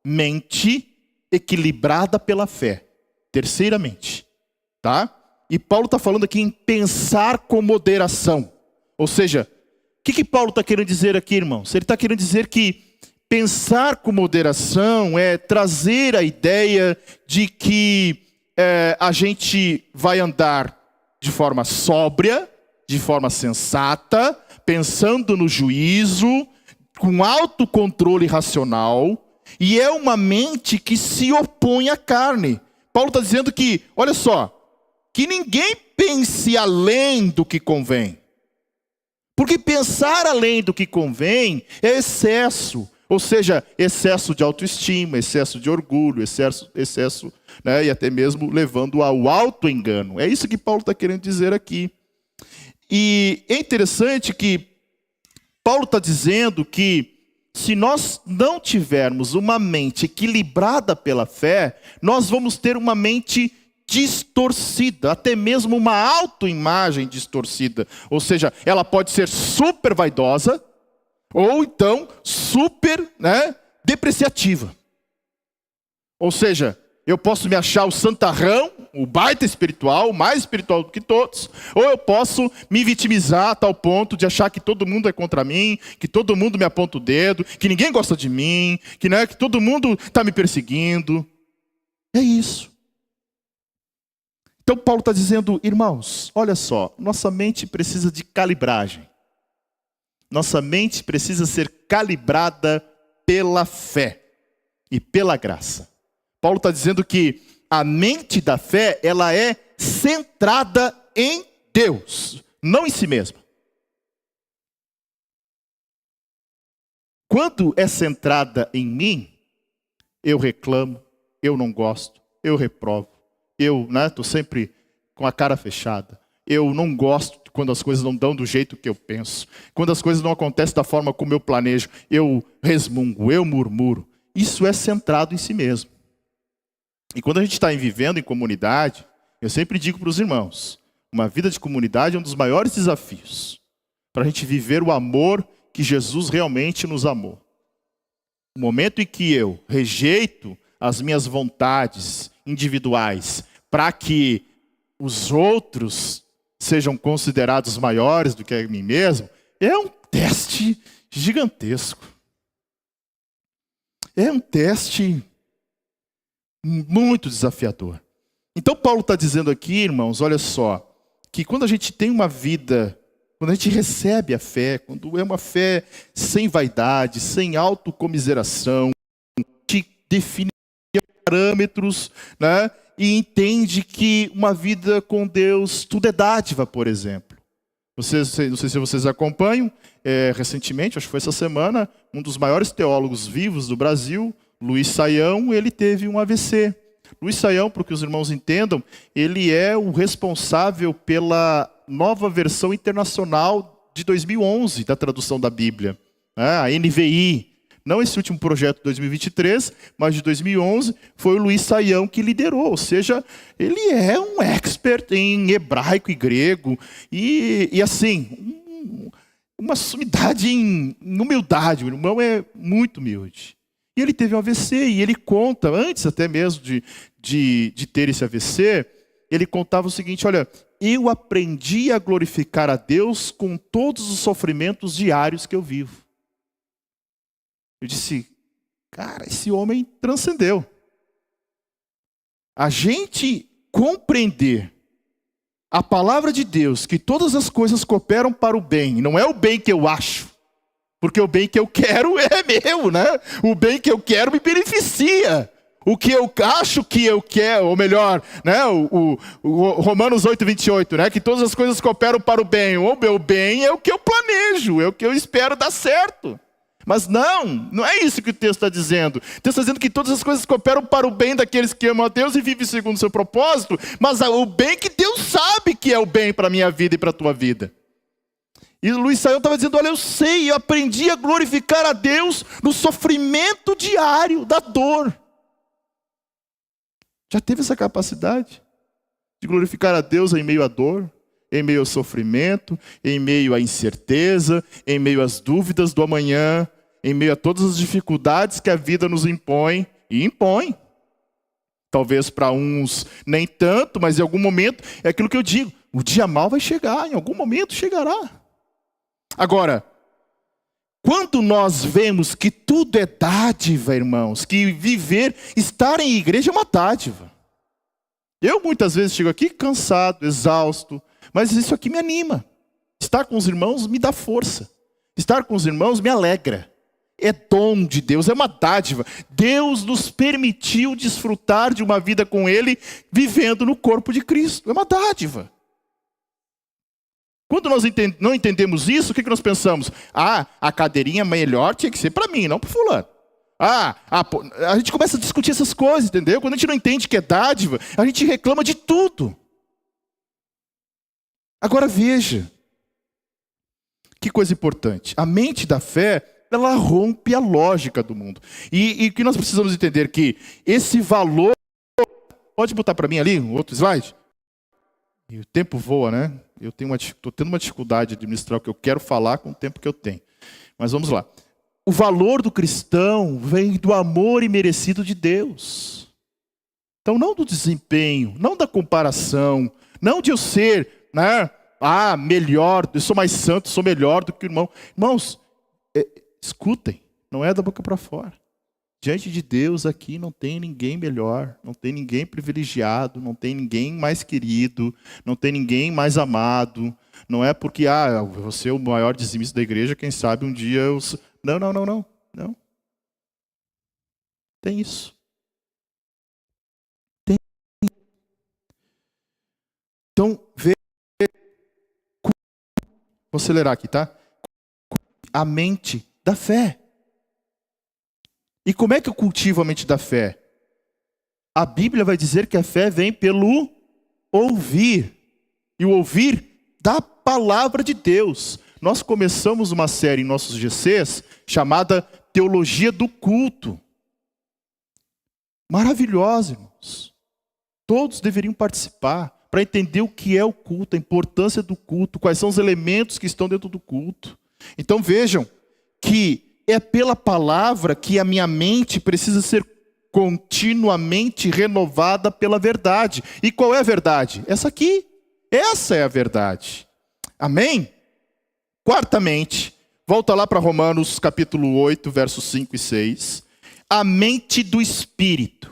mente equilibrada pela fé. Terceiramente, tá? E Paulo está falando aqui em pensar com moderação. Ou seja, o que Paulo está querendo dizer aqui, irmãos? Ele está querendo dizer que pensar com moderação é trazer a ideia de que a gente vai andar de forma sóbria, de forma sensata, pensando no juízo, com autocontrole racional, e é uma mente que se opõe à carne. Paulo está dizendo que, olha só, que ninguém pense além do que convém. Porque pensar além do que convém é excesso. Ou seja, excesso de autoestima, excesso de orgulho, excesso, né, e até mesmo levando ao autoengano. É isso que Paulo está querendo dizer aqui. E é interessante que Paulo está dizendo que se nós não tivermos uma mente equilibrada pela fé, nós vamos ter uma mente distorcida, até mesmo uma autoimagem distorcida. Ou seja, ela pode ser super vaidosa, ou então super, depreciativa. Ou seja, eu posso me achar o santarrão, o baita espiritual, o mais espiritual do que todos, ou eu posso me vitimizar a tal ponto de achar que todo mundo é contra mim, que todo mundo me aponta o dedo, que ninguém gosta de mim, que todo mundo está me perseguindo. É isso. Então Paulo está dizendo, irmãos, olha só, nossa mente precisa de calibragem. Nossa mente precisa ser calibrada pela fé e pela graça. Paulo está dizendo que a mente da fé, ela é centrada em Deus, não em si mesma. Quando é centrada em mim, eu reclamo, eu não gosto, eu reprovo, eu estou sempre com a cara fechada. Eu não gosto quando as coisas não dão do jeito que eu penso. Quando as coisas não acontecem da forma como eu planejo, eu resmungo, eu murmuro. Isso é centrado em si mesmo. E quando a gente está vivendo em comunidade, eu sempre digo para os irmãos, uma vida de comunidade é um dos maiores desafios para a gente viver o amor que Jesus realmente nos amou. No momento em que eu rejeito as minhas vontades individuais para que os outros sejam considerados maiores do que a mim mesmo, é um teste gigantesco. É um teste muito desafiador. Então Paulo está dizendo aqui, irmãos, olha só, que quando a gente tem uma vida, quando a gente recebe a fé, quando é uma fé sem vaidade, sem autocomiseração, que define parâmetros, né? E entende que uma vida com Deus, tudo é dádiva, por exemplo. Não sei se vocês acompanham, recentemente, acho que foi essa semana, um dos maiores teólogos vivos do Brasil, Luiz Saião, ele teve um AVC. Luiz Saião, para que os irmãos entendam, ele é o responsável pela nova versão internacional de 2011 da tradução da Bíblia, a NVI. Não esse último projeto de 2023, mas de 2011, foi o Luiz Saião que liderou. Ou seja, ele é um expert em hebraico e grego. E assim, uma sumidade em humildade. O irmão é muito humilde. E ele teve um AVC, e ele conta, antes até mesmo de ter esse AVC, ele contava o seguinte, olha, eu aprendi a glorificar a Deus com todos os sofrimentos diários que eu vivo. Eu disse, cara, esse homem transcendeu. A gente compreender a palavra de Deus, que todas as coisas cooperam para o bem, não é o bem que eu acho, porque o bem que eu quero é meu, né? O bem que eu quero me beneficia. O que eu acho que eu quero, ou melhor, né? o Romanos 8:28, né? Que todas as coisas cooperam para o bem. O meu bem é o que eu planejo, é o que eu espero dar certo. Mas não é isso que o texto está dizendo. O texto está dizendo que todas as coisas cooperam para o bem daqueles que amam a Deus e vivem segundo o seu propósito, mas o bem que Deus sabe que é o bem para a minha vida e para a tua vida. E Luiz Saião estava dizendo, olha, eu aprendi a glorificar a Deus no sofrimento diário da dor. Já teve essa capacidade de glorificar a Deus em meio à dor? Em meio ao sofrimento, em meio à incerteza, em meio às dúvidas do amanhã, em meio a todas as dificuldades que a vida nos impõe, e impõe. Talvez para uns nem tanto, mas em algum momento, é aquilo que eu digo, o dia mau vai chegar, em algum momento chegará. Agora, quando nós vemos que tudo é dádiva, irmãos, que estar em igreja é uma dádiva. Eu muitas vezes chego aqui cansado, exausto, mas isso aqui me anima. Estar com os irmãos me dá força. Estar com os irmãos me alegra. É dom de Deus, é uma dádiva. Deus nos permitiu desfrutar de uma vida com Ele, vivendo no corpo de Cristo. É uma dádiva. Quando nós não entendemos isso, o que nós pensamos? A cadeirinha melhor tinha que ser para mim, não para fulano. A gente começa a discutir essas coisas, entendeu? Quando a gente não entende que é dádiva, a gente reclama de tudo. Agora veja, que coisa importante. A mente da fé, ela rompe a lógica do mundo. E o que nós precisamos entender que esse valor... Pode botar para mim ali um outro slide? E o tempo voa, né? Eu estou tendo uma dificuldade de administrar o que eu quero falar com o tempo que eu tenho. Mas vamos lá. O valor do cristão vem do amor imerecido de Deus. Então não do desempenho, não da comparação, não de eu ser... melhor, eu sou mais santo, sou melhor do que o irmão. Irmãos, escutem, não é da boca para fora. Diante de Deus aqui não tem ninguém melhor, não tem ninguém privilegiado, não tem ninguém mais querido, não tem ninguém mais amado. Não é porque, você é o maior dizimista da igreja, quem sabe um dia eu... Não. Tem isso. Então, vou acelerar aqui, tá? A mente da fé. E como é que eu cultivo a mente da fé? A Bíblia vai dizer que a fé vem pelo ouvir. E o ouvir da palavra de Deus. Nós começamos uma série em nossos GCs chamada Teologia do Culto. Maravilhosa, irmãos. Todos deveriam participar para entender o que é o culto, a importância do culto, quais são os elementos que estão dentro do culto. Então vejam que é pela palavra que a minha mente precisa ser continuamente renovada pela verdade. E qual é a verdade? Essa aqui. Essa é a verdade. Amém? Quartamente, volta lá para Romanos capítulo 8, versos 5 e 6. A mente do Espírito.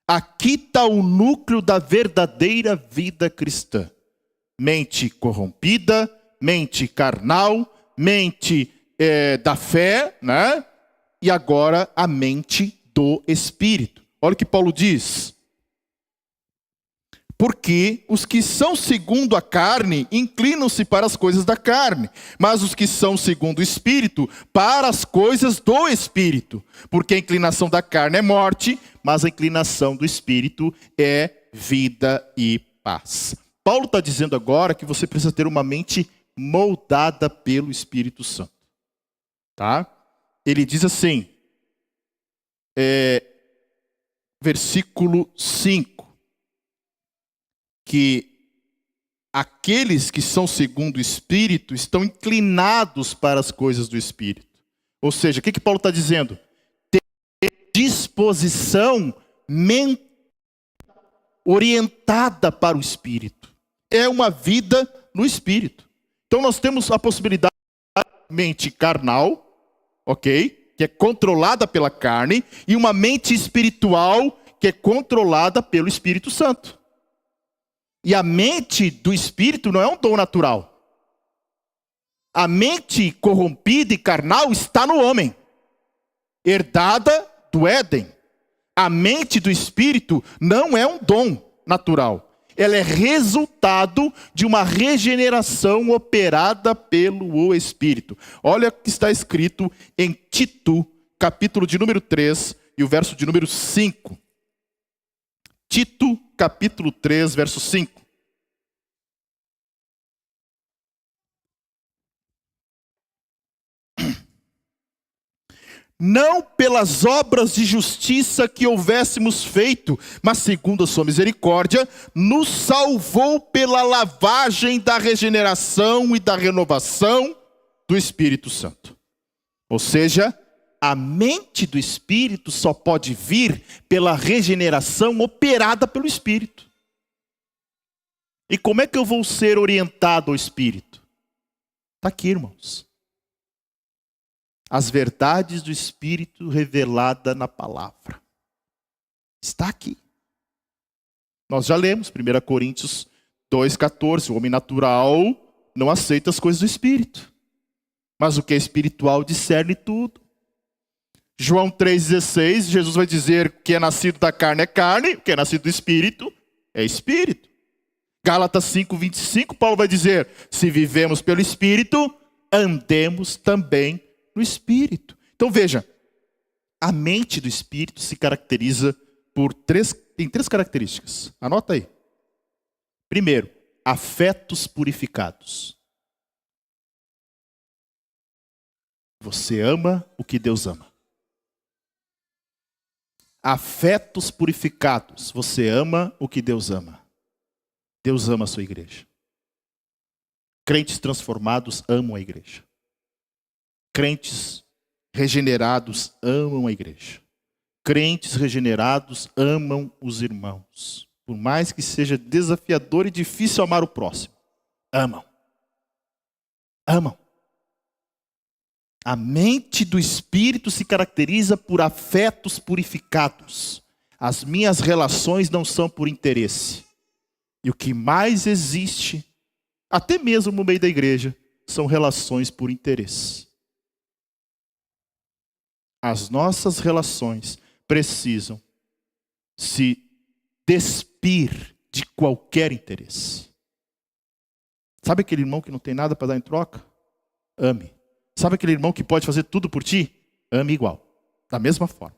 Aqui está o núcleo da verdadeira vida cristã. Mente corrompida, mente carnal, mente da fé, né? E agora a mente do Espírito. Olha o que Paulo diz. Porque os que são segundo a carne inclinam-se para as coisas da carne, mas os que são segundo o Espírito, para as coisas do Espírito. Porque a inclinação da carne é morte, mas a inclinação do Espírito é vida e paz. Paulo está dizendo agora que você precisa ter uma mente moldada pelo Espírito Santo. Tá? Ele diz assim, versículo 5. Que aqueles que são segundo o Espírito estão inclinados para as coisas do Espírito. Ou seja, o que Paulo está dizendo? Ter disposição mental orientada para o Espírito. É uma vida no Espírito. Então nós temos a possibilidade de mente carnal, ok? Que é controlada pela carne, e uma mente espiritual que é controlada pelo Espírito Santo. E a mente do Espírito não é um dom natural. A mente corrompida e carnal está no homem, herdada do Éden. A mente do Espírito não é um dom natural. Ela é resultado de uma regeneração operada pelo Espírito. Olha o que está escrito em Tito, capítulo de número 3 e o verso de número 5. Tito, capítulo 3, verso 5. Não pelas obras de justiça que houvéssemos feito, mas segundo a sua misericórdia, nos salvou pela lavagem da regeneração e da renovação do Espírito Santo. Ou seja, a mente do Espírito só pode vir pela regeneração operada pelo Espírito. E como é que eu vou ser orientado ao Espírito? Está aqui, irmãos. As verdades do Espírito revelada na palavra. Está aqui. Nós já lemos 1 Coríntios 2,14. O homem natural não aceita as coisas do Espírito, mas o que é espiritual discerne tudo. João 3,16, Jesus vai dizer que o que é nascido da carne é carne, o que é nascido do Espírito é Espírito. Gálatas 5,25, Paulo vai dizer, se vivemos pelo Espírito, andemos também no Espírito. Então veja, a mente do Espírito se caracteriza tem três características. Anota aí. Primeiro, afetos purificados. Você ama o que Deus ama. Afetos purificados. Você ama o que Deus ama. Deus ama a sua igreja. Crentes transformados amam a igreja. Crentes regenerados amam a igreja. Crentes regenerados amam os irmãos. Por mais que seja desafiador e difícil amar o próximo. Amam. Amam. A mente do Espírito se caracteriza por afetos purificados. As minhas relações não são por interesse. E o que mais existe, até mesmo no meio da igreja, são relações por interesse. As nossas relações precisam se despir de qualquer interesse. Sabe aquele irmão que não tem nada para dar em troca? Ame. Sabe aquele irmão que pode fazer tudo por ti? Ame igual. Da mesma forma.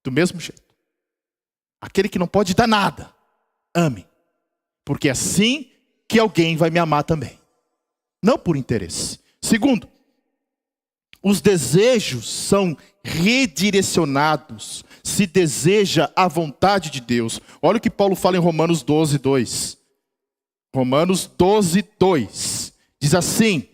Do mesmo jeito. Aquele que não pode dar nada, ame. Porque é assim que alguém vai me amar também. Não por interesse. Segundo, os desejos são redirecionados se deseja a vontade de Deus. Olha o que Paulo fala em Romanos 12:2. Romanos 12:2. Diz assim: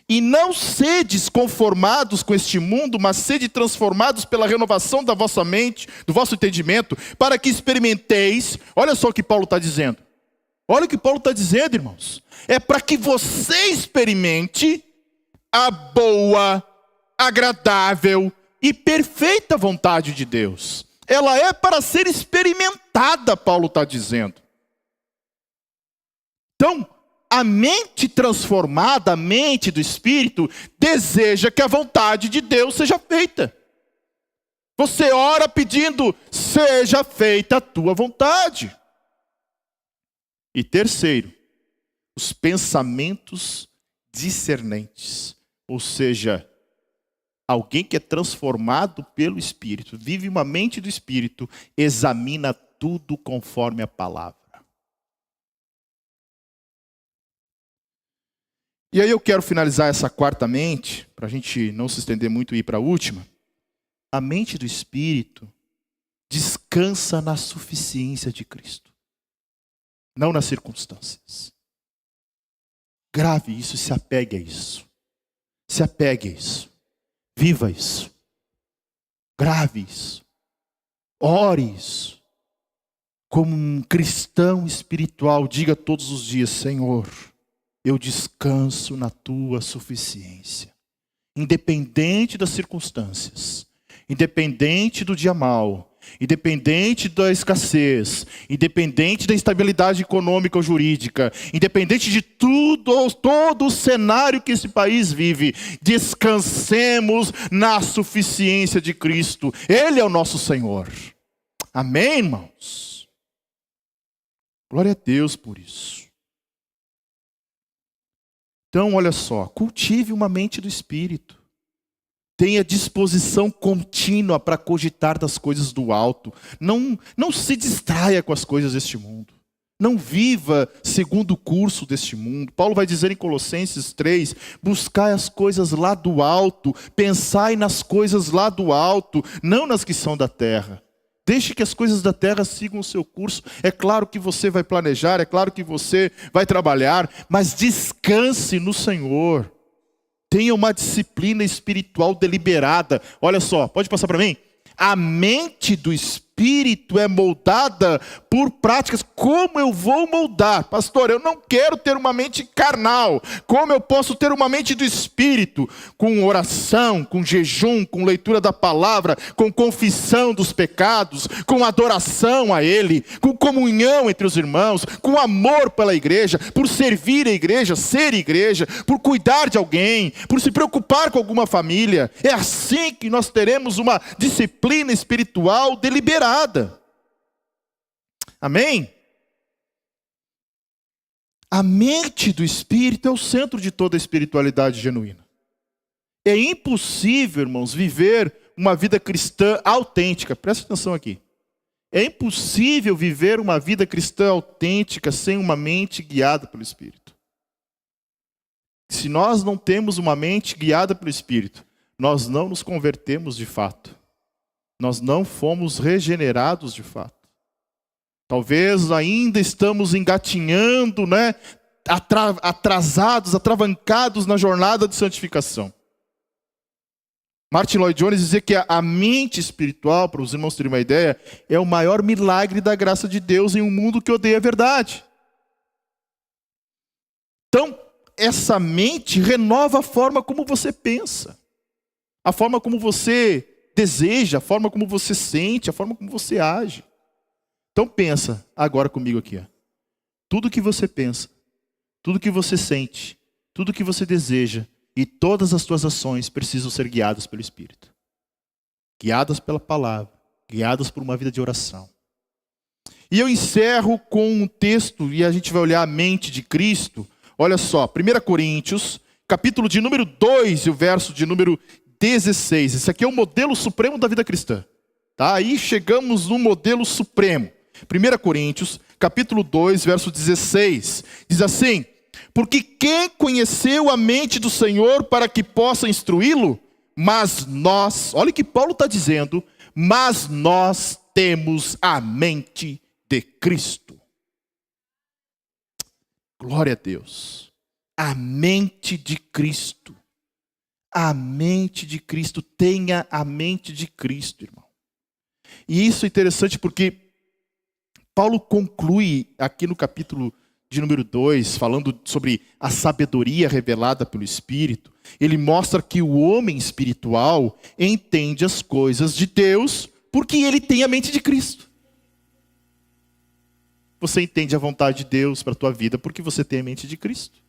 e não sedes conformados com este mundo, mas sede transformados pela renovação da vossa mente, do vosso entendimento, para que experimenteis. Olha só o que Paulo está dizendo. Olha o que Paulo está dizendo, irmãos. É para que você experimente a boa, agradável e perfeita vontade de Deus. Ela é para ser experimentada, Paulo está dizendo. Então, a mente transformada, a mente do Espírito, deseja que a vontade de Deus seja feita. Você ora pedindo, seja feita a tua vontade. E terceiro, os pensamentos discernentes. Ou seja, alguém que é transformado pelo Espírito, vive uma mente do Espírito, examina tudo conforme a palavra. E aí eu quero finalizar essa quarta mente, para a gente não se estender muito e ir para a última. A mente do Espírito descansa na suficiência de Cristo, não nas circunstâncias. Grave isso, se apegue a isso. Se apegue a isso. Viva isso. Grave isso. Ore isso. Como um cristão espiritual, diga todos os dias: Senhor, eu descanso na tua suficiência. Independente das circunstâncias, independente do dia mau, independente da escassez, independente da instabilidade econômica ou jurídica, independente de tudo, todo o cenário que esse país vive, descansemos na suficiência de Cristo. Ele é o nosso Senhor. Amém, irmãos? Glória a Deus por isso. Então, olha só, cultive uma mente do Espírito. Tenha disposição contínua para cogitar das coisas do alto. Não se distraia com as coisas deste mundo. Não viva segundo o curso deste mundo. Paulo vai dizer em Colossenses 3, buscai as coisas lá do alto, pensai nas coisas lá do alto, não nas que são da terra. Deixe que as coisas da terra sigam o seu curso. É claro que você vai planejar, é claro que você vai trabalhar, mas descanse no Senhor. Tenha uma disciplina espiritual deliberada. Olha só, pode passar para mim? A mente do Espírito é moldada por práticas. Como eu vou moldar? Pastor, eu não quero ter uma mente carnal. Como eu posso ter uma mente do Espírito? Com oração, com jejum, com leitura da palavra, com confissão dos pecados, com adoração a Ele, com comunhão entre os irmãos, com amor pela igreja, por servir a igreja, ser igreja, por cuidar de alguém, por se preocupar com alguma família. É assim que nós teremos uma disciplina espiritual deliberada. Amém? A mente do Espírito é o centro de toda a espiritualidade genuína. É impossível, irmãos, viver uma vida cristã autêntica. Presta atenção aqui. É impossível viver uma vida cristã autêntica sem uma mente guiada pelo Espírito. Se nós não temos uma mente guiada pelo Espírito, nós não nos convertemos de fato. Nós não fomos regenerados de fato. Talvez ainda estamos engatinhando, atrasados, atravancados na jornada de santificação. Martin Lloyd Jones dizia que a mente espiritual, para os irmãos terem uma ideia, é o maior milagre da graça de Deus em um mundo que odeia a verdade. Então, essa mente renova a forma como você pensa, a forma como você deseja, a forma como você sente, a forma como você age. Então pensa agora comigo aqui. Tudo que você pensa, tudo que você sente, tudo que você deseja e todas as suas ações precisam ser guiadas pelo Espírito. Guiadas pela palavra, guiadas por uma vida de oração. E eu encerro com um texto, e a gente vai olhar a mente de Cristo. Olha só, 1 Coríntios, capítulo de número 2, e o verso de número 16. Esse aqui é o modelo supremo da vida cristã. Tá? Aí chegamos no modelo supremo. 1 Coríntios, capítulo 2, verso 16. Diz assim: porque quem conheceu a mente do Senhor para que possa instruí-lo? Mas nós, olha o que Paulo está dizendo, mas nós temos a mente de Cristo. Glória a Deus. A mente de Cristo. A mente de Cristo. Tenha a mente de Cristo, irmão. E isso é interessante porque Paulo conclui aqui no capítulo de número 2, falando sobre a sabedoria revelada pelo Espírito. Ele mostra que o homem espiritual entende as coisas de Deus porque ele tem a mente de Cristo. Você entende a vontade de Deus para a tua vida porque você tem a mente de Cristo.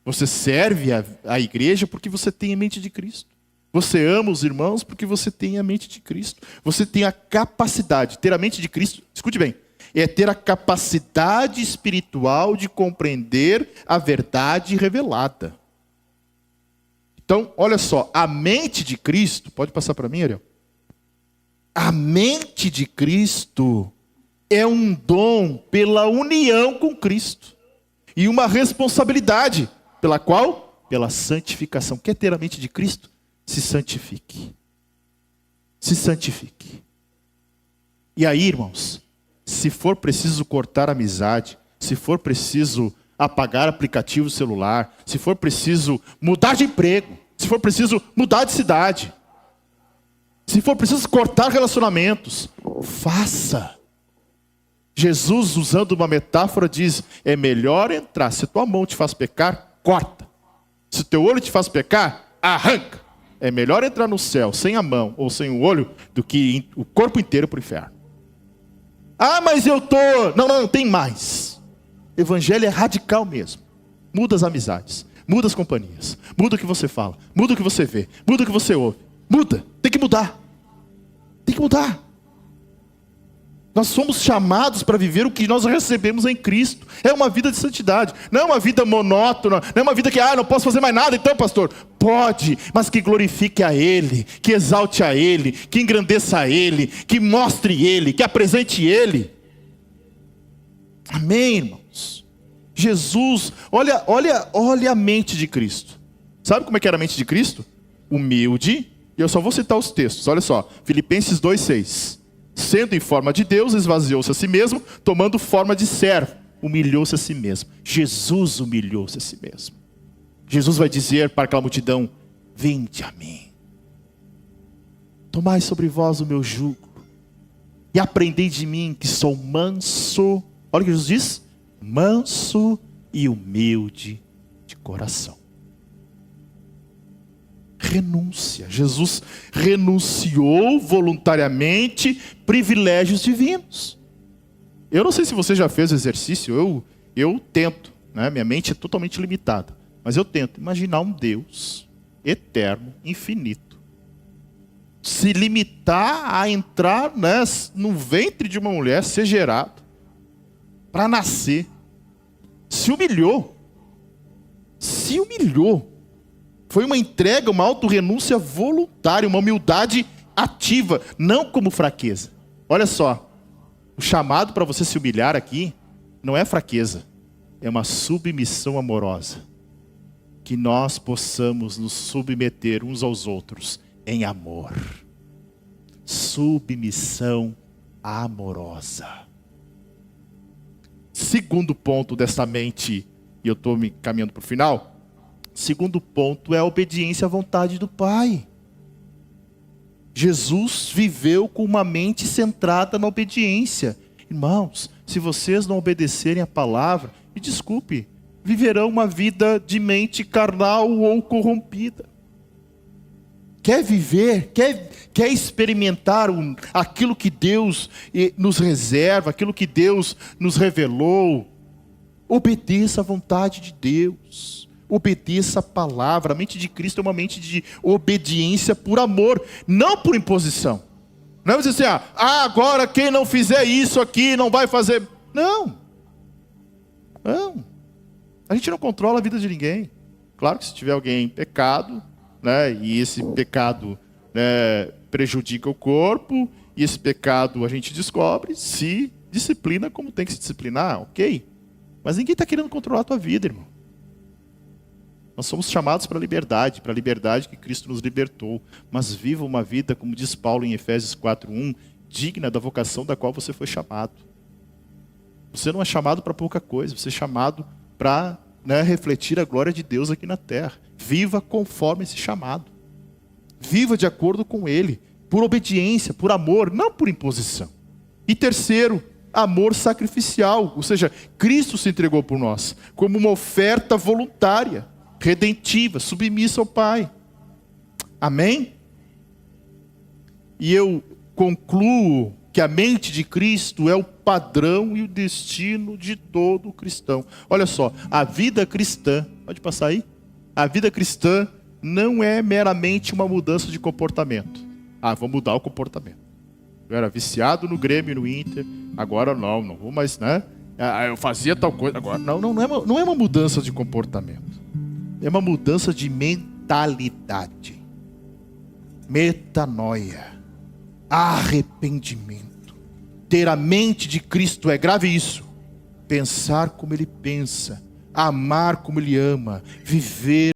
Você serve a igreja porque você tem a mente de Cristo. Você ama os irmãos porque você tem a mente de Cristo. Você tem a capacidade, ter a mente de Cristo, escute bem, é ter a capacidade espiritual de compreender a verdade revelada. Então, olha só, a mente de Cristo, pode passar para mim, Ariel? A mente de Cristo é um dom pela união com Cristo. E uma responsabilidade, pela qual? Pela santificação. Quer ter a mente de Cristo? Se santifique. Se santifique. E aí, irmãos, se for preciso cortar a amizade, se for preciso apagar aplicativo celular, se for preciso mudar de emprego, se for preciso mudar de cidade, se for preciso cortar relacionamentos, faça. Jesus, usando uma metáfora, diz: é melhor entrar, se tua mão te faz pecar, corta. Se teu olho te faz pecar, arranca. É melhor entrar no céu sem a mão ou sem o olho do que o corpo inteiro para o inferno. Ah, mas eu tô... Não, tem mais. Evangelho é radical mesmo. Muda as amizades, muda as companhias, muda o que você fala, muda o que você vê, muda o que você ouve. Muda, tem que mudar. Tem que mudar. Nós somos chamados para viver o que nós recebemos em Cristo. É uma vida de santidade. Não é uma vida monótona. Não é uma vida que, não posso fazer mais nada então, pastor. Pode, mas que glorifique a Ele, que exalte a Ele, que engrandeça a Ele, que mostre Ele, que apresente Ele. Amém, irmãos? Jesus, olha a mente de Cristo. Sabe como é que era a mente de Cristo? Humilde. E eu só vou citar os textos. Olha só, Filipenses 2,6. Sendo em forma de Deus, esvaziou-se a si mesmo, tomando forma de servo, humilhou-se a si mesmo. Jesus humilhou-se a si mesmo. Jesus vai dizer para aquela multidão: vinde a mim, tomai sobre vós o meu jugo, e aprendei de mim, que sou manso. Olha o que Jesus diz: manso e humilde de coração. Renúncia. Jesus renunciou voluntariamente privilégios divinos. Eu não sei se você já fez o exercício, eu tento, né? Minha mente é totalmente limitada, mas eu tento imaginar um Deus eterno, infinito, se limitar a entrar, né, no ventre de uma mulher, ser gerado, para nascer. Se humilhou. Foi uma entrega, uma autorrenúncia voluntária, uma humildade ativa, não como fraqueza. Olha só, o chamado para você se humilhar aqui não é fraqueza, é uma submissão amorosa. Que nós possamos nos submeter uns aos outros em amor. Submissão amorosa. Segundo ponto dessa mente, e eu estou me caminhando para o final. Segundo ponto é a obediência à vontade do Pai. Jesus viveu com uma mente centrada na obediência. Irmãos, se vocês não obedecerem a palavra, me desculpe, viverão uma vida de mente carnal ou corrompida. Quer viver, quer experimentar aquilo que Deus nos reserva, aquilo que Deus nos revelou, obedeça à vontade de Deus. Obedeça a palavra. A mente de Cristo é uma mente de obediência por amor, não por imposição. Não é dizer assim, agora quem não fizer isso aqui não vai fazer. Não. A gente não controla a vida de ninguém. Claro que se tiver alguém em pecado, né? E esse pecado, né, prejudica o corpo, e esse pecado a gente descobre, se disciplina como tem que se disciplinar, ok? Mas ninguém está querendo controlar a tua vida, irmão. Nós somos chamados para a liberdade que Cristo nos libertou. Mas viva uma vida, como diz Paulo em Efésios 4:1, digna da vocação da qual você foi chamado. Você não é chamado para pouca coisa, você é chamado para, né, refletir a glória de Deus aqui na terra. Viva conforme esse chamado. Viva de acordo com ele, por obediência, por amor, não por imposição. E terceiro, amor sacrificial, ou seja, Cristo se entregou por nós, como uma oferta voluntária, redentiva, submissa ao Pai. Amém? E eu concluo que a mente de Cristo é o padrão e o destino de todo cristão. Olha só, a vida cristã, pode passar aí? A vida cristã não é meramente uma mudança de comportamento. Vou mudar o comportamento. Eu era viciado no Grêmio, no Inter, agora não vou mais, né? Eu fazia tal coisa, agora não é uma mudança de comportamento. É uma mudança de mentalidade. Metanoia. Arrependimento. Ter a mente de Cristo é, grave isso, pensar como Ele pensa, amar como Ele ama, viver